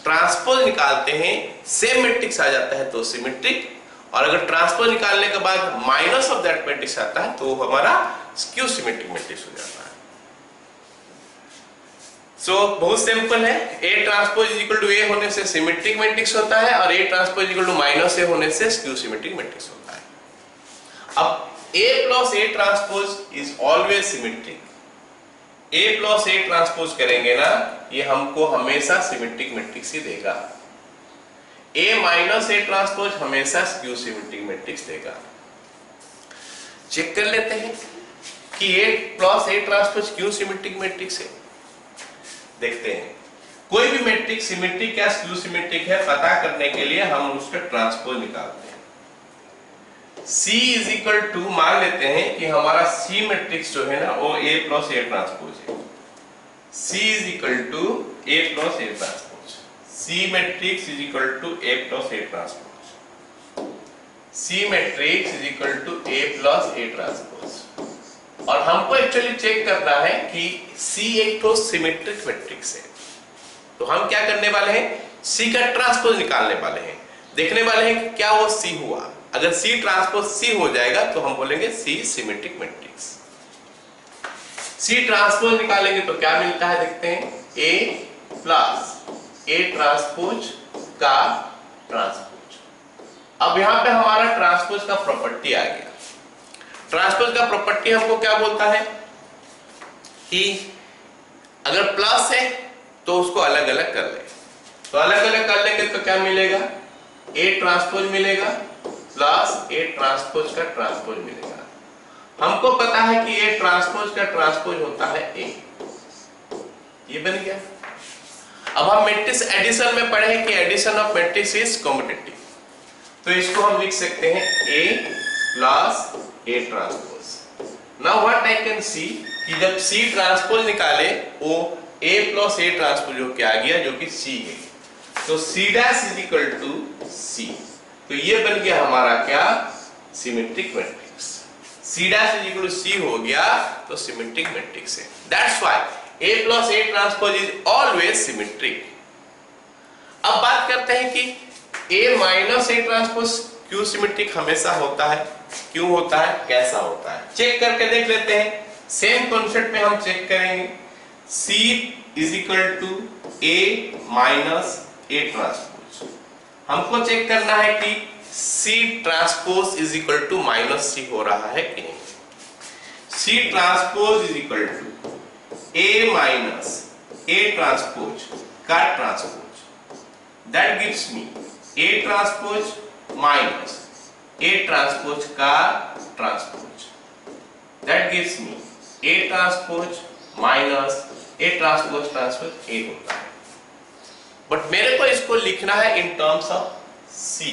ट्रांसपोज निकालते हैं सेम मैट्रिक्स आ जाता है तो सिमेट्रिक, और अगर ट्रांसपोज निकालने के बाद माइनस ऑफ दैट मैट्रिक्स आता है तो हमारा स्क्यू सिमेट्रिक मैट्रिक्स हो जाता है। सो बहुत सिंपल है, A transpose is equal to A होने से सिमेट्रिक मैट्रिक्स होता है और A transpose equal to minus A होने से स्क्यू सिमेट्रिक मैट्रिक्स होता है। अब A plus A transpose is always symmetric. A plus A transpose करेंगे ना, ये हमको हमेशा सिमेट्रिक मैट्रिक्स ही देगा। A माइनस ए ट्रांसपोज हमेशा स्क्यू सिमेट्रिक मैट्रिक्स देगा। चेक कर लेते हैं कि A प्लस ए ट्रांसपोज क्यों सिमेट्रिक मैट्रिक्स है। देखते हैं, कोई भी मैट्रिक्स सिमेट्रिक या स्क्यू सिमेट्रिक है पता करने के लिए हम उसका ट्रांसपोज निकालते हैं। C इज इक्वल टू, मान लेते हैं कि हमारा C मैट्रिक्स जो है ना वो A प्लस ए ट्रांसपोज है। C is equal to A plus A transpose. C matrix is equal to A plus A transpose. C matrix is equal to A plus A transpose. और हमको actually check करना है कि C एक तो symmetric matrix है, तो हम क्या करने वाले हैं, C का ट्रांसपोज निकालने वाले हैं। देखने वाले हैं कि क्या वो C हुआ। अगर C ट्रांसपोज C हो जाएगा तो हम बोलेंगे C symmetric matrix. C transpose निकालेंगे तो क्या मिलता है, देखते हैं, A प्लस ए ट्रांसपोज का ट्रांसपोज। अब यहां पे हमारा ट्रांसपोज का प्रॉपर्टी आ गया। ट्रांसपोज का प्रॉपर्टी हमको क्या बोलता है कि अगर प्लस है तो उसको अलग अलग कर ले, तो अलग अलग कर लेंगे तो क्या मिलेगा, ए ट्रांसपोज मिलेगा प्लस ए ट्रांसपोज का ट्रांसपोज मिलेगा। हमको पता है कि ए ट्रांसपोज का ट्रांसपोज होता है ए, ये बन गया। अब हम मैट्रिक्स एडिशन में पढ़े कि addition of matrix is commutative, तो इसको हम लिख सकते हैं A plus A transpose. Now what I can see कि जब सी ट्रांसपोज निकाले वो ए प्लस ए ट्रांसपोज होके आ गया जो कि सी है, तो C dash is equal to C. तो ये बन गया हमारा क्या, symmetric matrix. C dash is equal to C हो गया तो सिमेट्रिक मैट्रिक्स है। That's why A plus A transpose is always symmetric. अब बात करते हैं कि ए माइनस ए ट्रांसपोज क्यों सिमेट्रिक हमेशा होता है, क्यों होता है, कैसा होता है, चेक करके देख लेते हैं। सेम कॉन्सेप्ट में हम चेक करेंगे, C is equal to A minus A transpose. हमको चेक करना है कि C transpose is equal to minus C हो रहा है कि नहीं। C transpose is equal to A minus A transpose का transpose, that gives me A transpose minus A transpose का transpose, that gives me A transpose minus A transpose transpose A होता है। But मेरे को इसको लिखना है इन टर्म्स ऑफ C।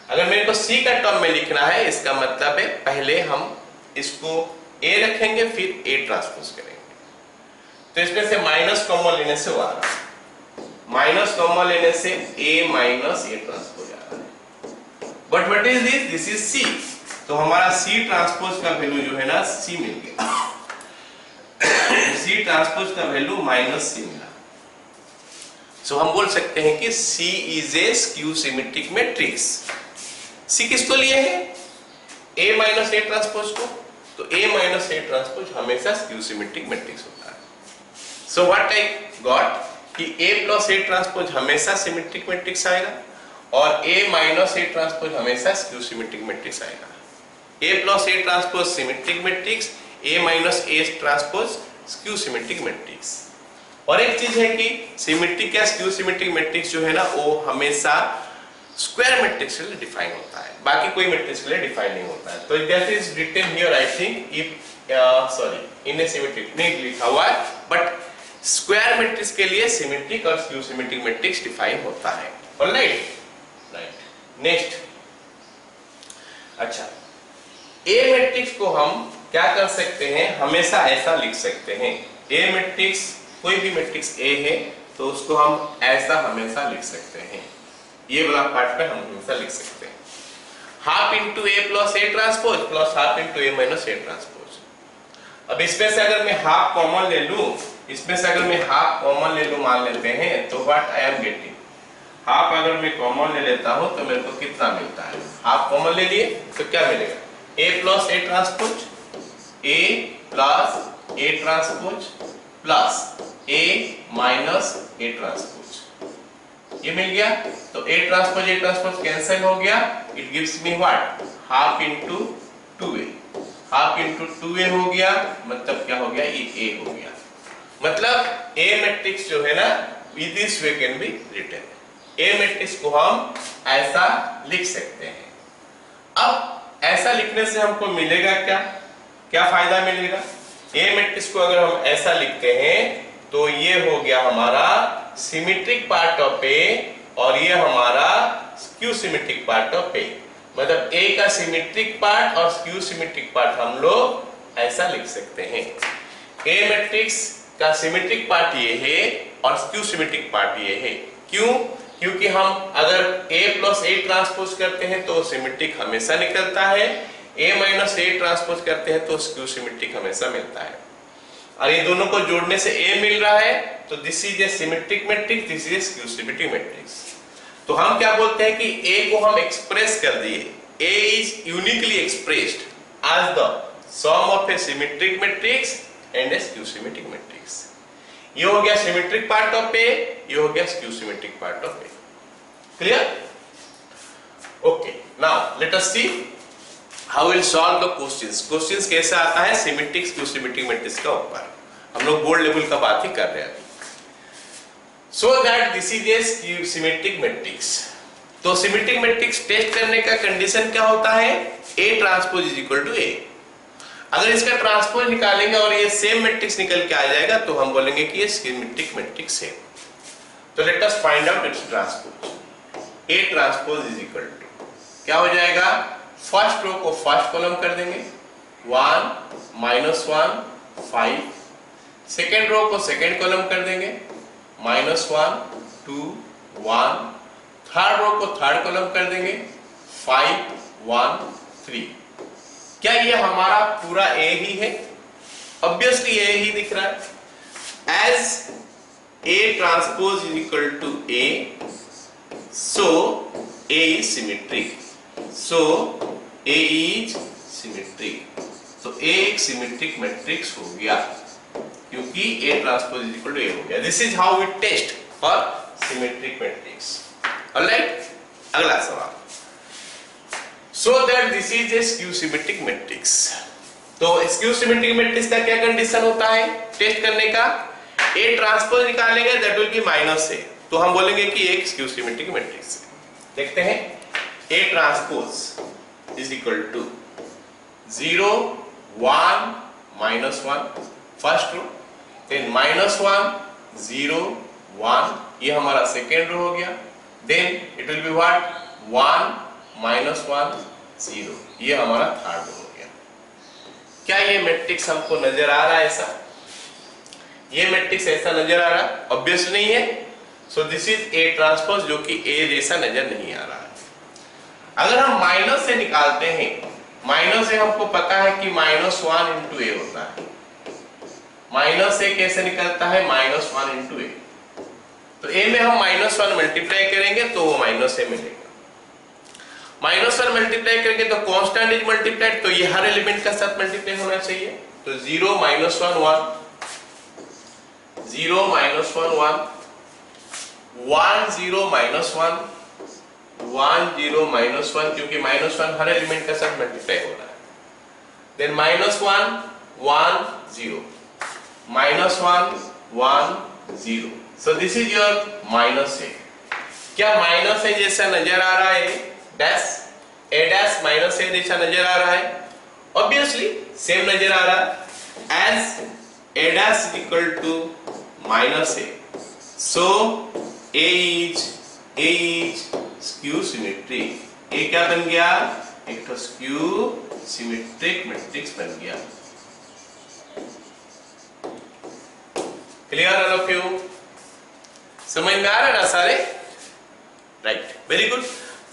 अगर मेरे को C का टर्म में लिखना है, इसका मतलब है पहले हम इसको A रखेंगे फिर A ट्रांसपोज करेंगे। तो इसमें से माइनस कॉमन लेने से वो आ रहा है, माइनस कॉमन लेने से A माइनस A ट्रांसपोज आ रहा है। But what is this, this is C. तो हमारा सी ट्रांसपोज का वैल्यू जो है ना सी मिल गया। सी ट्रांसपोज का वैल्यू माइनस सी मिला। सो हम बोल सकते हैं कि C is a skew symmetric matrix. C किसको लिए है, ए माइनस ए ट्रांसपोज को। तो ए माइनस ए ट्रांसपोज हमेशा स्क्यू सिमेट्रिक मैट्रिक्स होता है। सो व्हाट आई गॉट कि ए प्लस ए ट्रांसपोज हमेशा सिमेट्रिक मैट्रिक्स आएगा और ए माइनस ए ट्रांसपोज हमेशा स्क्यू सिमेट्रिक मैट्रिक्स आएगा। A plus A transpose symmetric matrix, A minus A transpose skew symmetric matrix. और एक चीज है कि सिमेट्रिक या स्क्यू सिमेट्रिक मैट्रिक्स जो है ना वो हमेशा स्क्वायर मैट्रिक्स के लिए डिफाइन होता है, बाकी कोई मैट्रिक्स के लिए डिफाइन नहीं होता है। तो that is written here I think if sorry in a symmetric नहीं लिखा हुआ है, बट स्क्वायर मैट्रिक्स के लिए सिमेट्रिक और स्क्यू सिमेट्रिक मैट्रिक्स डिफाइन होता है। Alright, right. नेक्स्ट, अच्छा, ए मैट्रिक्स को हम क्या कर सकते हैं, हमेशा ऐसा लिख सकते हैं। ए मैट्रिक्स, कोई भी मैट्रिक्स ए है तो उसको हम ऐसा हमेशा लिख सकते हैं। ये वाला पार्ट में हम हमेशा लिख सकते हैं half into A plus A transpose plus half into A minus A transpose. अब इसमें से अगर मैं हाफ कॉमन ले लूं, इसमें से अगर मैं हाफ कॉमन ले लूं, मान लेते हैं, तो what I am getting, half अगर मैं कॉमन ले लेता हूं तो मेरे को कितना मिलता है, हाफ कॉमन ले लिए तो क्या मिलेगा, A plus A transpose, A plus A transpose plus A minus A transpose, ये मिल गया। तो ए ट्रांसपोज कैंसिल हो गया, it gives me what, half into 2a, half into 2a हो गया, मतलब क्या हो गया, ये a हो गया। मतलब ए मैट्रिक्स जो है ना this way can be written, A matrix को हम ऐसा लिख सकते हैं। अब ऐसा लिखने से हमको मिलेगा क्या, क्या फायदा मिलेगा, ए मैट्रिक्स को अगर हम ऐसा लिखते हैं तो ये हो गया हमारा सिमेट्रिक पार्ट ऑफ ए और ये हमारा स्क्यू सिमेट्रिक पार्ट ऑफ ए। मतलब ए का सिमेट्रिक पार्ट और स्क्यू सिमेट्रिक पार्ट हम लोग ऐसा लिख सकते हैं। ए मैट्रिक्स का सिमेट्रिक पार्ट ये है और स्क्यू सिमेट्रिक पार्ट ये है। क्यों, क्योंकि हम अगर a प्लस ए ट्रांसपोज करते हैं तो सिमेट्रिक हमेशा निकलता है, a माइनस ए ट्रांसपोज करते हैं तो स्क्यू सिमेट्रिक हमेशा मिलता है। और ये दोनों को जोड़ने से a मिल रहा है, तो this is A symmetric matrix, this is a skew symmetric matrix. तो हम क्या बोलते हैं कि a को हम एक्सप्रेस कर दिए, a is uniquely expressed as the sum of A symmetric matrix and a skew symmetric matrix. ये हो गया सिमेट्रिक पार्ट ऑफ ए, ये हो गया skew symmetric part of A. Clear? Okay, now let us see how will solve the questions. Questions कैसे आता है symmetric skew symmetric matrix का ऊपर, हम लोग बोर्ड लेवल का बात ही कर रहे हैं। So that this is a skew symmetric matrix. तो सिमेट्रिक मैट्रिक्स टेस्ट करने का कंडीशन क्या होता है, A transpose is equal to A. अगर इसका ट्रांसपोज निकालेंगे और ये सेम मैट्रिक्स निकल के आ जाएगा तो हम बोलेंगे कि ये सिमेट्रिक मैट्रिक्स है। तो let us find out its transpose. A transpose is equal to क्या हो जाएगा, फर्स्ट रो को फर्स्ट कॉलम कर देंगे 1 -1 5, सेकेंड रो को सेकेंड कॉलम कर देंगे -1 2 1, थर्ड रो को थर्ड कॉलम कर देंगे 5 1 3। क्या ये हमारा पूरा ए ही है, ऑब्वियसली ए ही दिख रहा है। As A transpose is equal to A, so A is symmetric, so A is symmetric. तो ए एक सिमेट्रिक मैट्रिक्स हो गया क्योंकि A transpose is equal to A हो गया। This is how we test for symmetric matrix. Alright, अगला सवाल, so that this is a skew symmetric matrix। तो skew symmetric matrix का क्या कंडीशन होता है टेस्ट करने का, A ट्रांसपोज निकालेंगे that will be minus A, तो हम बोलेंगे कि एक skew symmetric matrix है। देखते हैं, A transpose is equal to 0 1 -1 first row, then -1 0 1, ये हमारा सेकेंड रो हो गया, then it will be what 1 -1 0, ये हमारा थर्ड हो गया। क्या ये मैट्रिक्स हमको नजर आ रहा है ऐसा, ये मैट्रिक्स ऐसा नजर आ रहा है, ऑब्वियस नहीं है। सो दिस इज ए ट्रांसपोज जो कि ए जैसा नजर नहीं आ रहा है। अगर हम माइनस से निकालते हैं, माइनस से हमको पता है कि -1 इंटू ए होता है। माइनस से कैसे निकलता है? -1 इंटू ए। तो ए में हम -1 मल्टीप्लाई करेंगे तो वो माइनस ए मिलेगा। -1 मल्टीप्लाई करेंगे तो कांस्टेंट इज मल्टीप्लाइड, तो ये हर एलिमेंट का साथ मल्टीप्लाई होना चाहिए। तो 0 -1 1 0 -1 1 1 0 -1 1 0 -1, क्योंकि -1 हर एलिमेंट का साथ मल्टीप्लाई हो रहा है। Then -1 1 0 -1 1 0। So this is your minus A. क्या माइनस ए जैसा नजर आ रहा है? Dash A dash minus A जैसा नजर आ रहा है? ऑब्वियसली सेम नजर आ रहा है। As A dash equal to minus A, so A is skew symmetric. A क्या बन गया? एक तो स्क्यू सिमेट्रिक मैट्रिक्स बन गया। Clear all of you? समझ में आ रहा है ना सारे? Right, very good.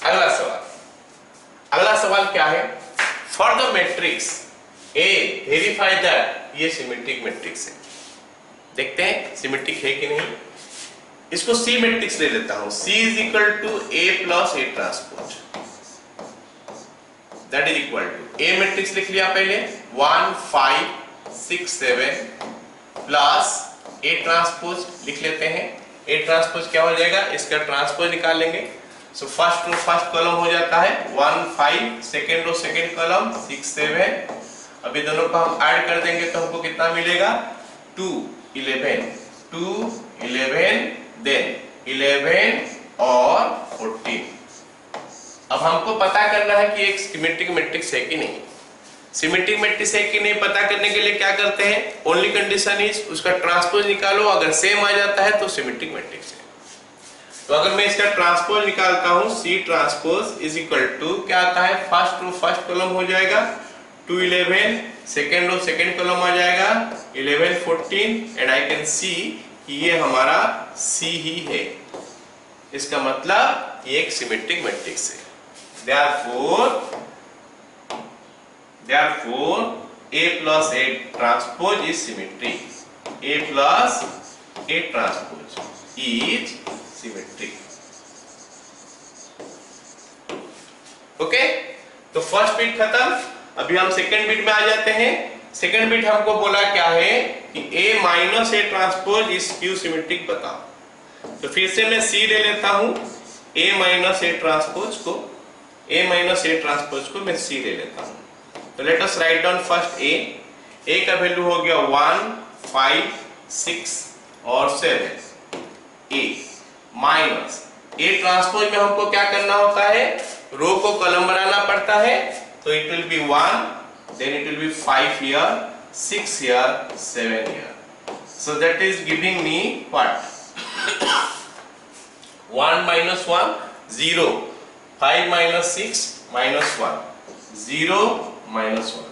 अगला सवाल, अगला सवाल क्या है? For the matrix A verify that ये सिमेट्रिक मैट्रिक्स है। देखते हैं सिमेट्रिक है कि नहीं। इसको सी मैट्रिक्स ले लेता हूं। C is equal to A plus A transpose, that is equal to A matrix लिख लिया पहले 1 5 6 7 प्लस ए ट्रांसपोज लिख लेते हैं। ए ट्रांसपोज क्या हो जाएगा? इसका ट्रांसपोज निकाल लेंगे। So first row first column हो जाता है 1 5, सेकेंड रो सेकेंड कॉलम 6 7। अभी दोनों को हम ऐड कर देंगे तो हमको कितना मिलेगा? 2 11 2 11 देन 11 और 14। अब हमको पता करना है कि एक सिमेट्रिक मैट्रिक्स है कि नहीं। सिमेट्रिक मैट्रिक्स है कि नहीं पता करने के लिए क्या करते हैं? ओनली कंडीशन इज उसका ट्रांसपोज निकालो, अगर सेम आ जाता है तो सिमेट्रिक मैट्रिक्स है। तो अगर मैं इसका ट्रांसपोज निकालता हूं, C transpose is equal to क्या आता है? फर्स्ट रो फर्स्ट कॉलम हो जाएगा 2 11, सेकेंड रो सेकेंड कॉलम आ जाएगा 11 14, एंड आई कैन सी कि ये हमारा C ही है। इसका मतलब ये एक सिमेट्रिक मैट्रिक्स है। Therefore A plus A transpose is symmetric. A plus A transpose is symmetric. Okay, तो फर्स्ट बिट खत्म। अभी हम सेकंड बिट में आ जाते हैं। सेकंड बिट हमको बोला क्या है कि A minus A transpose is skew symmetric बताओ। तो फिर से मैं C ले लेता हूं। A माइनस A ट्रांसपोज को मैं C ले लेता हूं। तो let us write down first A का वैल्यू हो गया 1 5 6 और 7। A माइनस A ट्रांसपोज में हमको क्या करना होता है? रो को कॉलम बनाना पड़ता है। तो it will be 1, then it will be 5 here, 6 here, 7 here. So that is giving me what? 1 minus 1 0, 5 minus 6 minus 1, 0 minus 1.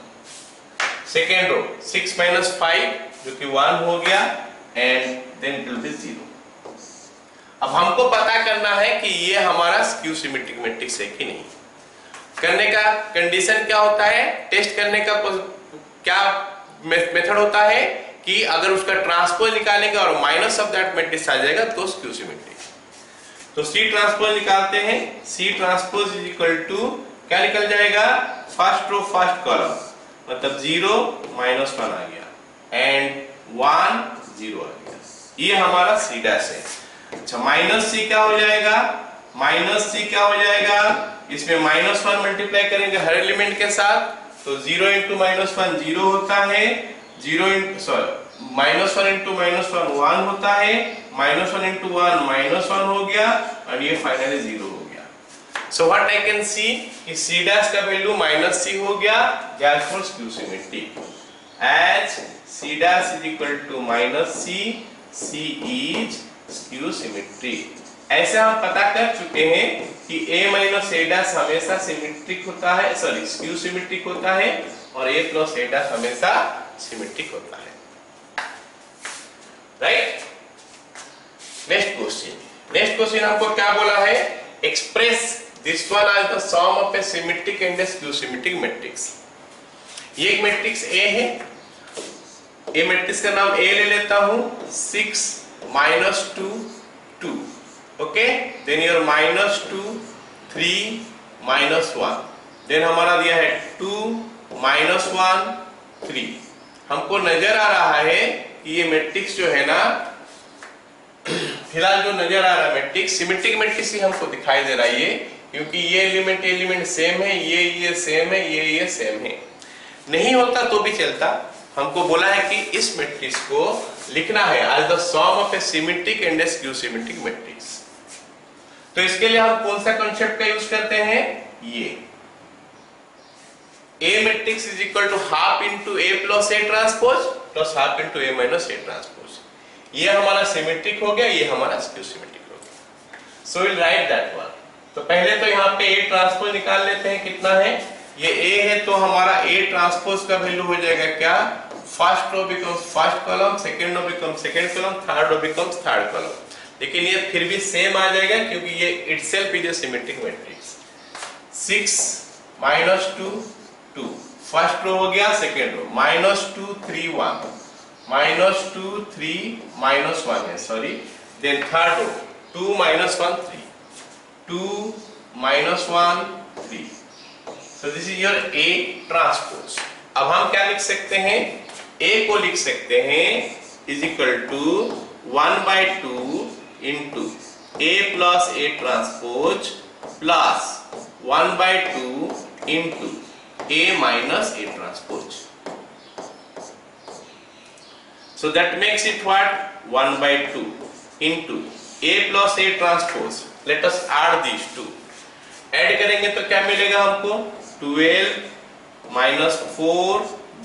Second row 6 minus 5 जो कि 1 हो गया, and then it will be 0. अब हमको पता करना है कि ये हमारा स्क्यू सिमेट्रिक मैट्रिक्स है कि नहीं। करने का कंडीशन क्या होता है? टेस्ट करने का क्या मेथड होता है कि अगर उसका ट्रांसपोज निकालेंगे और माइनस ऑफ दैट मैट्रिक्स आ जाएगा तो स्क्यू सिमेट्रिक। तो C ट्रांसपोज निकालते हैं। C transpose is equal to क्या निकल जाएगा? फर्स्ट रो फर्स्ट कॉलम, मतलब 0 minus 1 आ गया एंड 1 0 आ गया। ये हमारा C डैश है। अच्छा, माइनस C क्या हो जाएगा? माइनस C क्या हो जाएगा? इसमें -1 मल्टीप्लाई करेंगे हर एलिमेंट के साथ, तो 0 into -1 0 होता है, -1 into -1 1 होता है, -1 into 1 -1 हो गया और ये फाइनली 0 हो गया। सो व्हाट आई कैन सी कि C डैश का वैल्यू -C हो गया, therefore skew symmetric. As C dash is equal to -C, C इज स्क्यू सिमेट्रिक। ऐसे हम पता कर चुके हैं कि A माइनस A डैश हमेशा सिमेट्रिक होता है, सॉरी स्क्यू सिमेट्रिक होता है, और A प्लस A डैश हमेशा सिमेट्रिक होता है। राइट? नेक्स्ट क्वेश्चन हमको क्या बोला है? Express This one is the sum of a symmetric and a skew symmetric matrix. ये एक मैट्रिक्स A है, ए मैट्रिक्स का नाम A ले लेता हूं, 6 minus 2 2, okay, then your -2 3 minus 1, देन हमारा दिया है 2 minus 1 3। हमको नजर आ रहा है कि ये मैट्रिक्स जो है ना, फिलहाल जो नजर आ रहा है मैट्रिक्स सिमेट्रिक मैट्रिक्स ही हमको दिखाई दे रहा है ये, क्योंकि ये एलिमेंट सेम है, ये सेम है, ये सेम है। नहीं होता तो भी चलता, हमको बोला है कि इस मैट्रिक्स को लिखना है as the sum of A symmetric and a skew symmetric matrix. तो इसके लिए हम कौन सा कॉन्सेप्ट का यूज करते हैं, ये A matrix is equal to half into A plus A transpose plus half into A minus A transpose. ये हमारा सिमेट्रिक हो गया, ये हमारा स्क्यू सिमेट्रिक हो गया। So will write that one. तो पहले तो यहाँ पे A ट्रांसपोज निकाल लेते हैं, कितना है, ये A है तो हमारा A ट्रांसपोज का वैल्यू हो जाएगा क्या, first row becomes first column, second row becomes second column, third row becomes third column. लेकिन ये फिर भी सेम आ जाएगा क्योंकि ये itself is A symmetric matrix. 6 minus 2 2, first row हो गया, सेकंड रो -2 3 1, -2 3 -1 है, sorry, then third row 2 minus 1 3, 2 minus 1 3। So this is your A transpose. अब हम क्या लिख सकते हैं, A को लिख सकते हैं is equal to 1/2 into A plus A transpose plus 1/2 into A minus A transpose. So that makes it what, 1/2 into A plus A transpose. Let us add these two. Add करेंगे तो क्या मिलेगा हमको, 12 minus 4,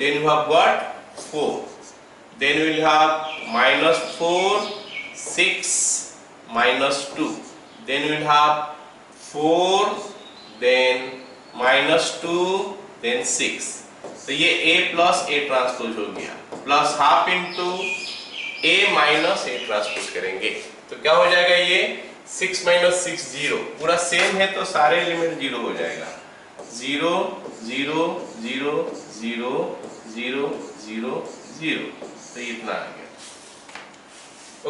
then you have got 4, then we will have -4 6 minus 2, then we will have 4, then -2, then 6। तो ये A plus A transpose हो गया, plus half into A minus A transpose करेंगे तो क्या हो जाएगा, ये 6 minus 6 0, पूरा सेम है तो सारे एलिमेंट 0 हो जाएगा, 0 0 0 0 0 0 0। तो ये इतना आ गया,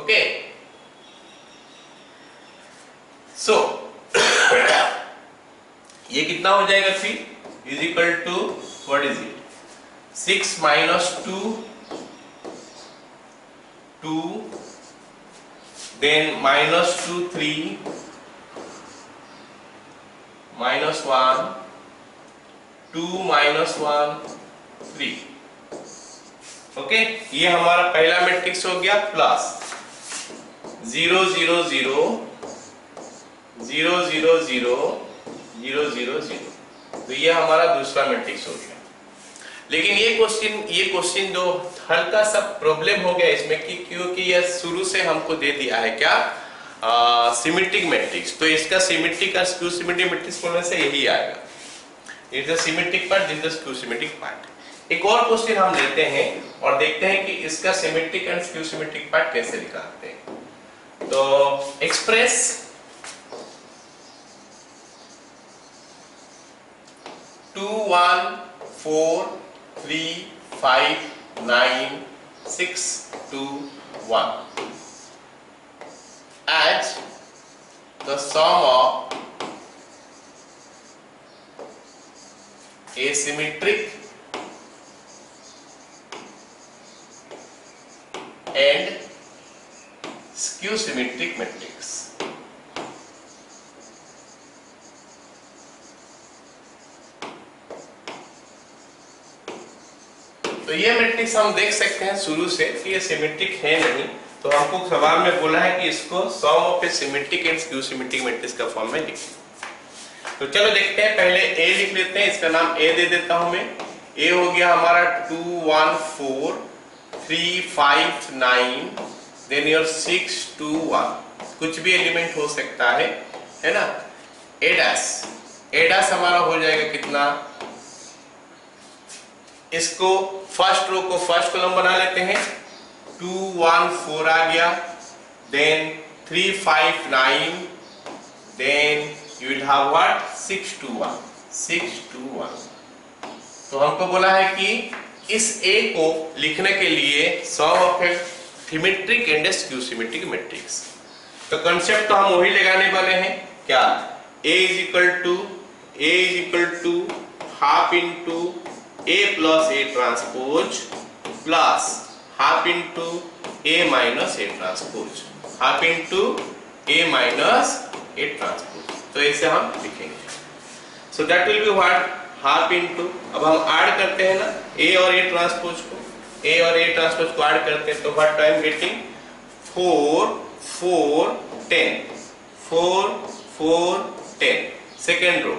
ओके। सो ये कितना हो जाएगा फिर, is equal to what is it, 6 minus 2 2, then -2 3 -1 2 -1 3, okay. ये हमारा पहला मैट्रिक्स हो गया, प्लस 0 0 0 0 0 0 0 0 0। तो ये हमारा दूसरा मैट्रिक्स हो गया। लेकिन ये क्वेश्चन जो हल्का सा प्रॉब्लम हो गया इसमें कि क्योंकि ये शुरू से हमको दे दिया है क्या, सिमेट्रिक मैट्रिक्स, तो इसका सिमेट्रिक और स्क्यू सिमेट्रिक मैट्रिक्स बोलने से यही आएगा, it is the symmetric part, this is the skew symmetric part. एक और क्वेश्चन हम लेते हैं और देखते हैं कि इसका symmetric and skew symmetric part कैसे निकालते हैं। तो express 2 1 4 3 5 9 6 2 1 as the sum of asymmetric and skew symmetric matrix। तो ये मैट्रिक्स हम देख सकते हैं शुरू से कि ये सिमेट्रिक है नहीं, तो हमको सवाल में बोला है कि इसको sum of A symmetric and skew symmetric matrix का फॉर्म में लिखें। तो चलो देखते हैं, पहले A लिख लेते हैं, इसका नाम A दे देता हूं मैं। A हो गया हमारा 2 1 4 3 5 9, देन योर 6 2 1, कुछ भी एलिमेंट हो सकता है ना। A डैश हमारा हो जाएगा कितना, इसको फर्स्ट रो को फर्स्ट कॉलम बना लेते हैं, 2 1 4 आ गया, then 3 5 9, then you will have what 6 to 1 6 to 1। तो हमको बोला है कि इस A को लिखने के लिए sum of A symmetric and skew symmetric matrix. तो कांसेप्ट तो हम वही लगाने वाले हैं क्या, A is equal to half into A plus A transpose plus half into A minus A transpose, half into A minus A transpose. तो ऐसे हम लिखेंगे। So that will be what half into, अब हम ऐड करते हैं ना A और A ट्रांसपोज को, A और A ट्रांसपोज को ऐड करते हैं तो what I am getting 4 4 10 4 4 10। Second row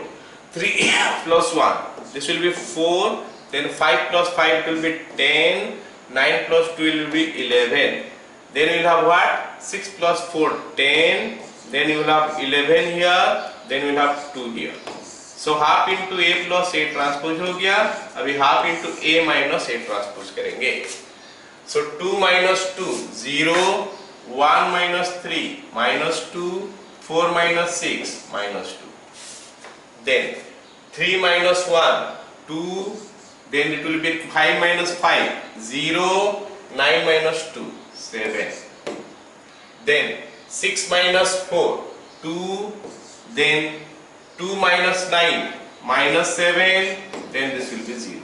3 plus 1, this will be 4, then 5 plus 5 it will be 10, 9 plus 2 will be 11, then you will have what 6 plus 4 10, then you will have 11 here, then you will have 2 here। So half into A plus A transpose हो गया, अभी half into A minus A transpose करेंगे। So 2 minus 2 0, 1 minus 3 minus 2, 4 minus 6 minus 2, then 3 minus 1 2, then it will be 5 minus 5 0, 9 minus 2 7, then 6 minus 4 2, then 2 minus 9 minus 7, then this will be 0।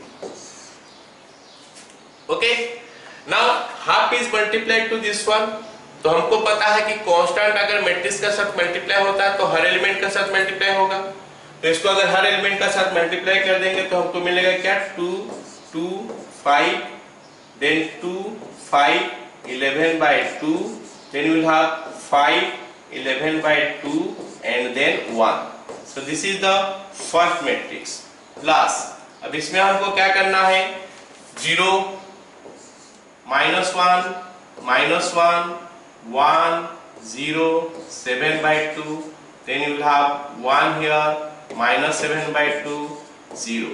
Okay, now half is multiplied to this one। तो हमको पता है कि constant अगर matrix का साथ multiply होता है तो हर एलिमेंट का साथ मल्टीप्लाई होगा। तो इसको अगर हर एलिमेंट का साथ मल्टीप्लाई कर देंगे तो हमको मिलेगा क्या 2 2 5, then 2 5 11 by 2, then you will have 5 11 by 2 and then 1। So this is the first matrix plus, अब इसमें हमको क्या करना है 0 minus 1 minus 1 1 0 7 by 2, then you will have 1 here minus 7 by 2 0।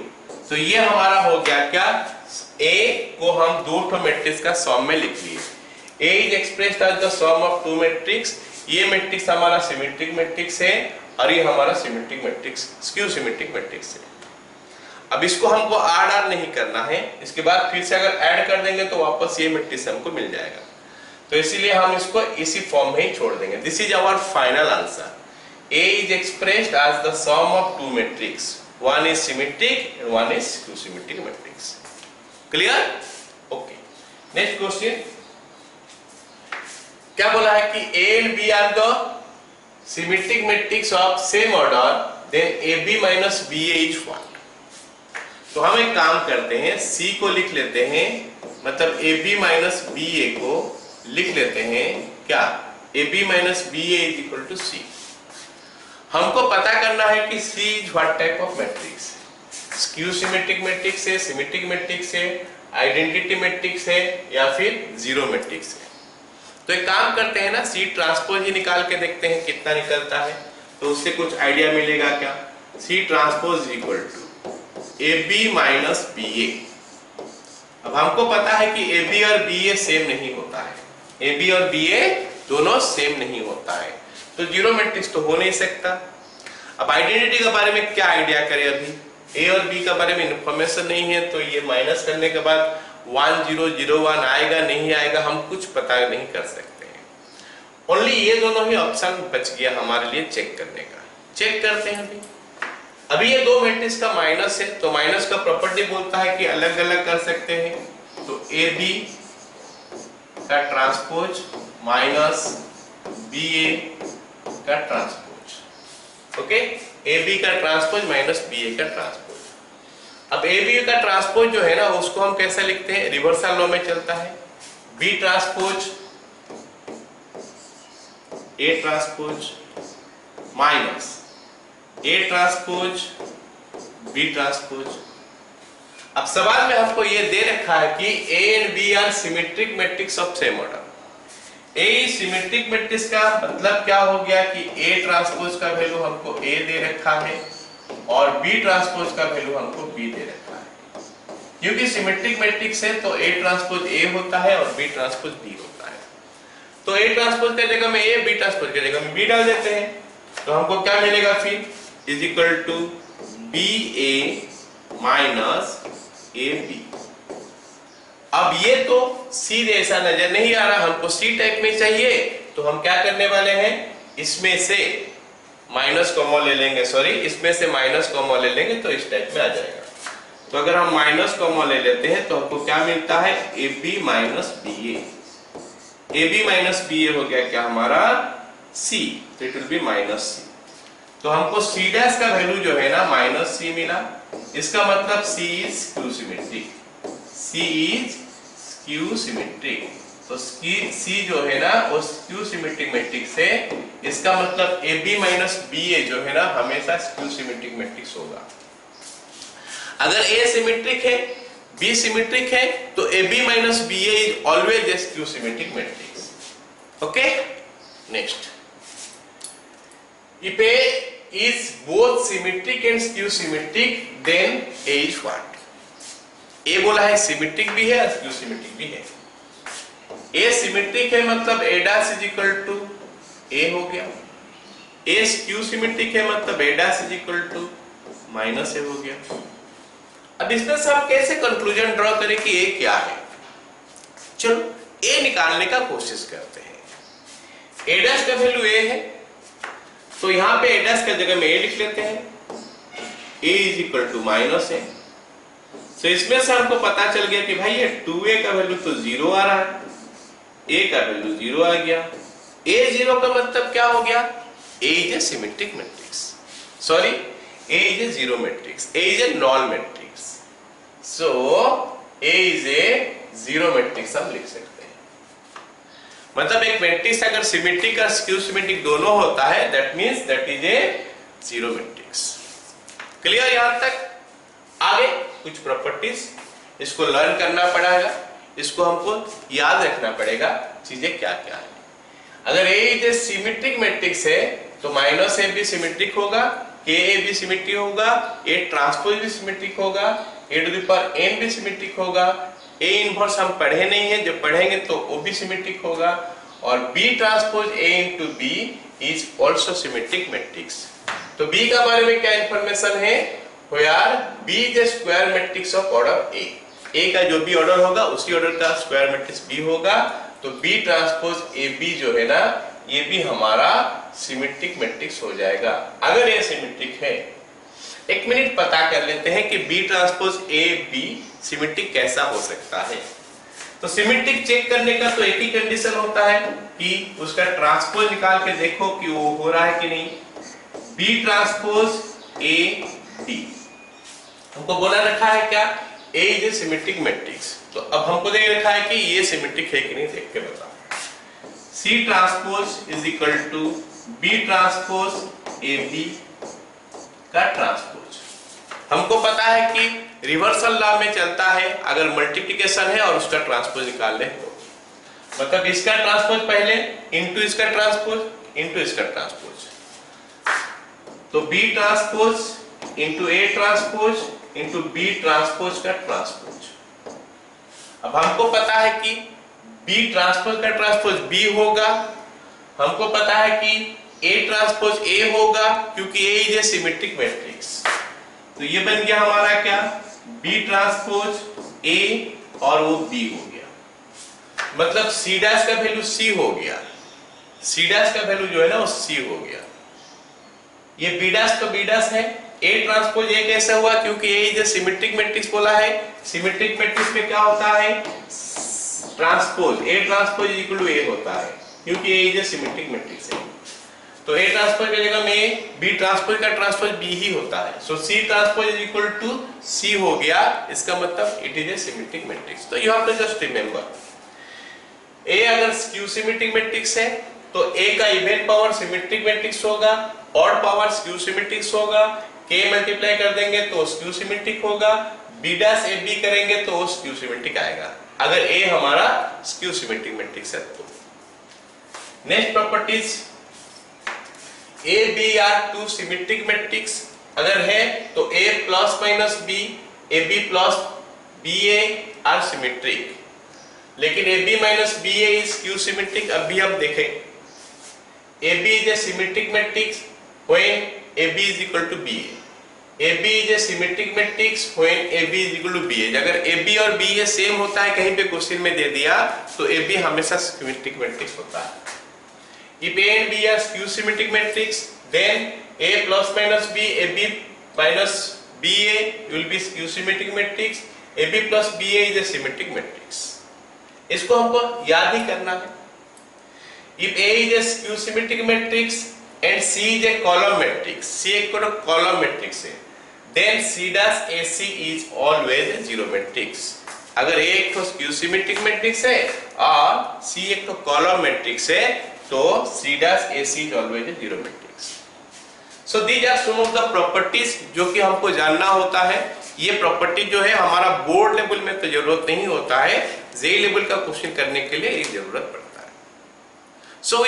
तो ये हमारा हो गया क्या, A को हम दो ठो मैट्रिक्स का सम में लिख लिए। A is expressed as the sum of two matrix। ये मैट्रिक्स हमारा सिमेट्रिक मैट्रिक्स है और ये हमारा symmetric matrix skew symmetric matrix है। अब इसको हमको आर नहीं करना है, इसके बाद फिर से अगर ऐड कर देंगे तो वापस ये मैट्रिक्स हमको मिल जाएगा। तो इसीलिए हम इसको इसी फॉर्म में ही छोड़ देंगे। This is our final answer. A is expressed as the sum of two matrix, one is symmetric and one is skew symmetric matrix। Clear? Okay, next question। क्या बोला है कि A and B are the symmetric matrix of same order, then AB minus BA is what। तो हम एक काम करते हैं, C को लिख लेते हैं, मतलब AB minus BA को लिख लेते हैं क्या, AB minus BA is equal to C। हमको पता करना है कि C is what type of matrix, skew symmetric matrix है, सिमेट्रिक मैट्रिक्स है, आइडेंटिटी मैट्रिक्स है या फिर जीरो मैट्रिक्स है। तो एक काम करते हैं ना, C ट्रांसपोज ही निकाल के देखते हैं कितना निकलता है, तो उससे कुछ आइडिया मिलेगा क्या। C transpose equal to AB minus BA। अब हमको पता है कि AB और BA सेम नहीं होता है, AB और BA दोनों सेम नहीं होता है, तो जीरो मैट्रिक्स तो हो नहीं सकता। अब आइडेंटिटी के बारे में क्या आइडिया करें, अभी A और B के बारे में इंफॉर्मेशन नहीं है, तो ये माइनस करने के बाद 1 0 0 1 आएगा नहीं आएगा हम कुछ पता नहीं कर सकते हैं। ओनली ये दोनों ही ऑप्शन बच गया हमारे लिए चेक करने का। चेक करते हैं अभी ये दो मैट्रिक्स का माइनस है, तो माइनस का प्रॉपर्टी बोलता है कि अलग अलग कर सकते हैं। तो AB का ट्रांसपोज माइनस BA का ट्रांसपोज। ओके, AB का ट्रांसपोज माइनस BA का ट्रांसपोज। अब AB का ट्रांसपोज जो है ना उसको हम कैसे लिखते हैं, रिवर्सल लॉ में चलता है। B transpose A transpose minus A transpose B transpose. अब सवाल में हमको ये दे रखा है कि A and B are symmetric matrix of same order. A symmetric matrix का मतलब क्या हो गया कि A ट्रांसपोज का वैल्यू हमको A दे रखा है और B ट्रांसपोज का वैल्यू हमको B दे रखा है। क्योंकि सिमेट्रिक मैट्रिक्स है तो A ट्रांसपोज A होता है और B ट्रांसपोज B होता है। तो A ट्रांसपोज की जगह में A, B ट्रांसपोज की जगह में B डाल देते हैं। तो हमको क्या मिलेगा फिर, is equal to B A minus A B. अब ये तो सी जैसा नजर नहीं आ रहा, हमको सी टाइप में चाहिए, तो हम क्या करने वाले हैं, इसमें से माइनस कॉमन ले लेंगे, सॉरी इसमें से माइनस कॉमन ले लेंगे तो इस टाइप में आ जाएगा। तो अगर हम माइनस कॉमन ले लेते हैं तो हमको क्या मिलता है, A B minus B A. A B minus B A हो गया क्या हमारा सी, तो it will be minus C. तो हमको सी डैश का वैल्यू जो है ना माइनस सी मिला, इसका मतलब C is skew symmetric, C is skew symmetric. तो सी जो है ना वो स्क्यू सिमेट्रिक मैट्रिक्स है, इसका मतलब A B minus B A जो है ना हमेशा स्क्यू सिमेट्रिक मैट्रिक्स होगा। अगर ए सिमेट्रिक है बी सिमेट्रिक है तो A B minus B A is always a skew symmetric matrix. Okay, next, if A is both symmetric and skew symmetric then A is what? A बोला है symmetric भी है और skew symmetric भी है। A symmetric है मतलब A dash is equal to A हो गया, A स्क्यू सिमेट्रिक है मतलब A dash is equal to minus A हो गया। अब इसमें से हम कैसे कंक्लूजन ड्रॉ करें कि A क्या है, चलो A निकालने का कोशिश करते हैं। A डैश का वैल्यू A है, तो यहां पे A डैश का जगह में A लिख लेते हैं, A is equal to minus A। तो इसमें से हमको पता चल गया कि भाई ये 2A का वैल्यू तो 0 आ रहा है, A का वैल्यू 0 आ गया। A 0 का मतलब क्या हो गया, A is a symmetric matrix, sorry A is a zero matrix, A is a non matrix. So A is a zero matrix हम लिख सकते हैं। मतलब एक मैट्रिक्स अगर सिमेट्रिक और स्क्यू सिमेट्रिक दोनों होता है that means that is a zero matrix. Clear यहां तक? आगे कुछ प्रॉपर्टीज इसको लर्न करना पड़ेगा, इसको हमको याद रखना पड़ेगा चीजें क्या क्या है। अगर A is a symmetric matrix है तो माइनस A भी सिमेट्रिक होगा, KA भी सिमेट्रिक होगा, A ट्रांसपोज भी सिमेट्रिक होगा, A to the power n भी सिमेट्रिक होगा। A इनवर्स हम पढ़े नहीं है, जब पढ़ेंगे तो वो भी सिमेट्रिक होगा, और B transpose A into B is also symmetric matrix. तो B का बारे में क्या इंफॉर्मेशन है, where B is a square matrix of order A। A का जो भी ऑर्डर होगा उसी ऑर्डर का स्क्वायर मैट्रिक्स B होगा, तो B ट्रांसपोज AB जो है ना ये भी हमारा सिमेट्रिक मैट्रिक्स हो जाएगा अगर ये सिमेट्रिक है। एक मिनट पता कर लेते हैं कि B ट्रांसपोज AB सिमेट्रिक कैसा हो सकता है। तो सिमेट्रिक चेक करने का तो एक ही कंडीशन होता है कि उसका ट्रांसपोज निकाल के देखो कि वो हो रहा है कि नहीं। B ट्रांसपोज AB हमको बोला रखा है क्या, A is a symmetric matrix, तो अब हमको दे रखा है कि ये सिमेट्रिक है कि नहीं, देख के बताओ। C transpose is equal to B transpose AB का ट्रांसपोज। हमको पता है कि रिवर्सल लॉ में चलता है, अगर मल्टीप्लिकेशन है और उसका ट्रांसपोज निकाल ले तो मतलब इसका ट्रांसपोज पहले इनटू इसका ट्रांसपोज इनटू इसका ट्रांसपोज, तो B transpose into A transpose into B transpose का ट्रांसपोज। अब हमको पता है कि B ट्रांसपोज का ट्रांसपोज B होगा, हमको पता है कि A ट्रांसपोज A होगा क्योंकि A is a symmetric matrix. तो ये बन गया हमारा क्या, B ट्रांसपोज A और वो B हो गया, मतलब C डैश का वैल्यू C हो गया, C डैश का वैल्यू जो है ना वो C हो गया। ये B डैश तो B डैश है, A ट्रांसपोज A कैसे हुआ, क्योंकि A is a symmetric matrix बोला है। सिमेट्रिक मैट्रिक्स में क्या होता है, transpose A transpose equal to A होता है क्योंकि A is a symmetric matrix है। तो A ट्रांसपोज की जगह में B ट्रांसपोज का ट्रांसपोज B ही होता है, so C transpose is equal to C हो गया, इसका मतलब it is a symmetric matrix. तो you have to just remember A अगर स्क्यू सिमेट्रिक मैट्रिक्स है तो A का इवन पावर सिमेट्रिक मैट्रिक्स होगा, ऑड पावर स्क्यू सिमेट्रिक्स होगा, K मल्टीप्लाई कर देंगे तो स्क्यू सिमेट्रिक होगा, B डैश AB करेंगे तो वो स्क्यू सिमेट्रिक आएगा अगर A हमारा स्क्यू सिमेट्रिक मैट्रिक्स है तो। Next properties, A B are two symmetric matrix अगर है तो A plus minus B, AB plus BA are symmetric, लेकिन AB minus BA is skew symmetric. अब भी हम देखें AB इज ए symmetric matrix when AB is equal to BA. AB is a symmetric matrix when AB is equal to BA. अगर AB और BA same होता है, कहीं पे क्वेश्चन में दे दिया तो AB हमेशा सिमेट्रिक मैट्रिक्स होता है. If A and B are skew symmetric matrix, then A plus minus B, AB minus BA will be skew symmetric matrix. AB plus BA is a symmetric matrix. इसको हमको याद ही करना है. If A is a skew symmetric matrix and C is a column matrix, C एक column matrix है, then C dash AC is always a zero matrix. अगर A एक तो skew symmetric matrix है और C एक तो column matrix है, तो C dash AC is always a zero matrix. So these are some of the properties जो कि हमको जानना होता है. ये प्रॉपर्टी जो है हमारा बोर्ड लेवल में तो जरूरत नहीं होता है, जेई लेवल का क्वेश्चन करने के लिए ये जरूरत पड़ता है. So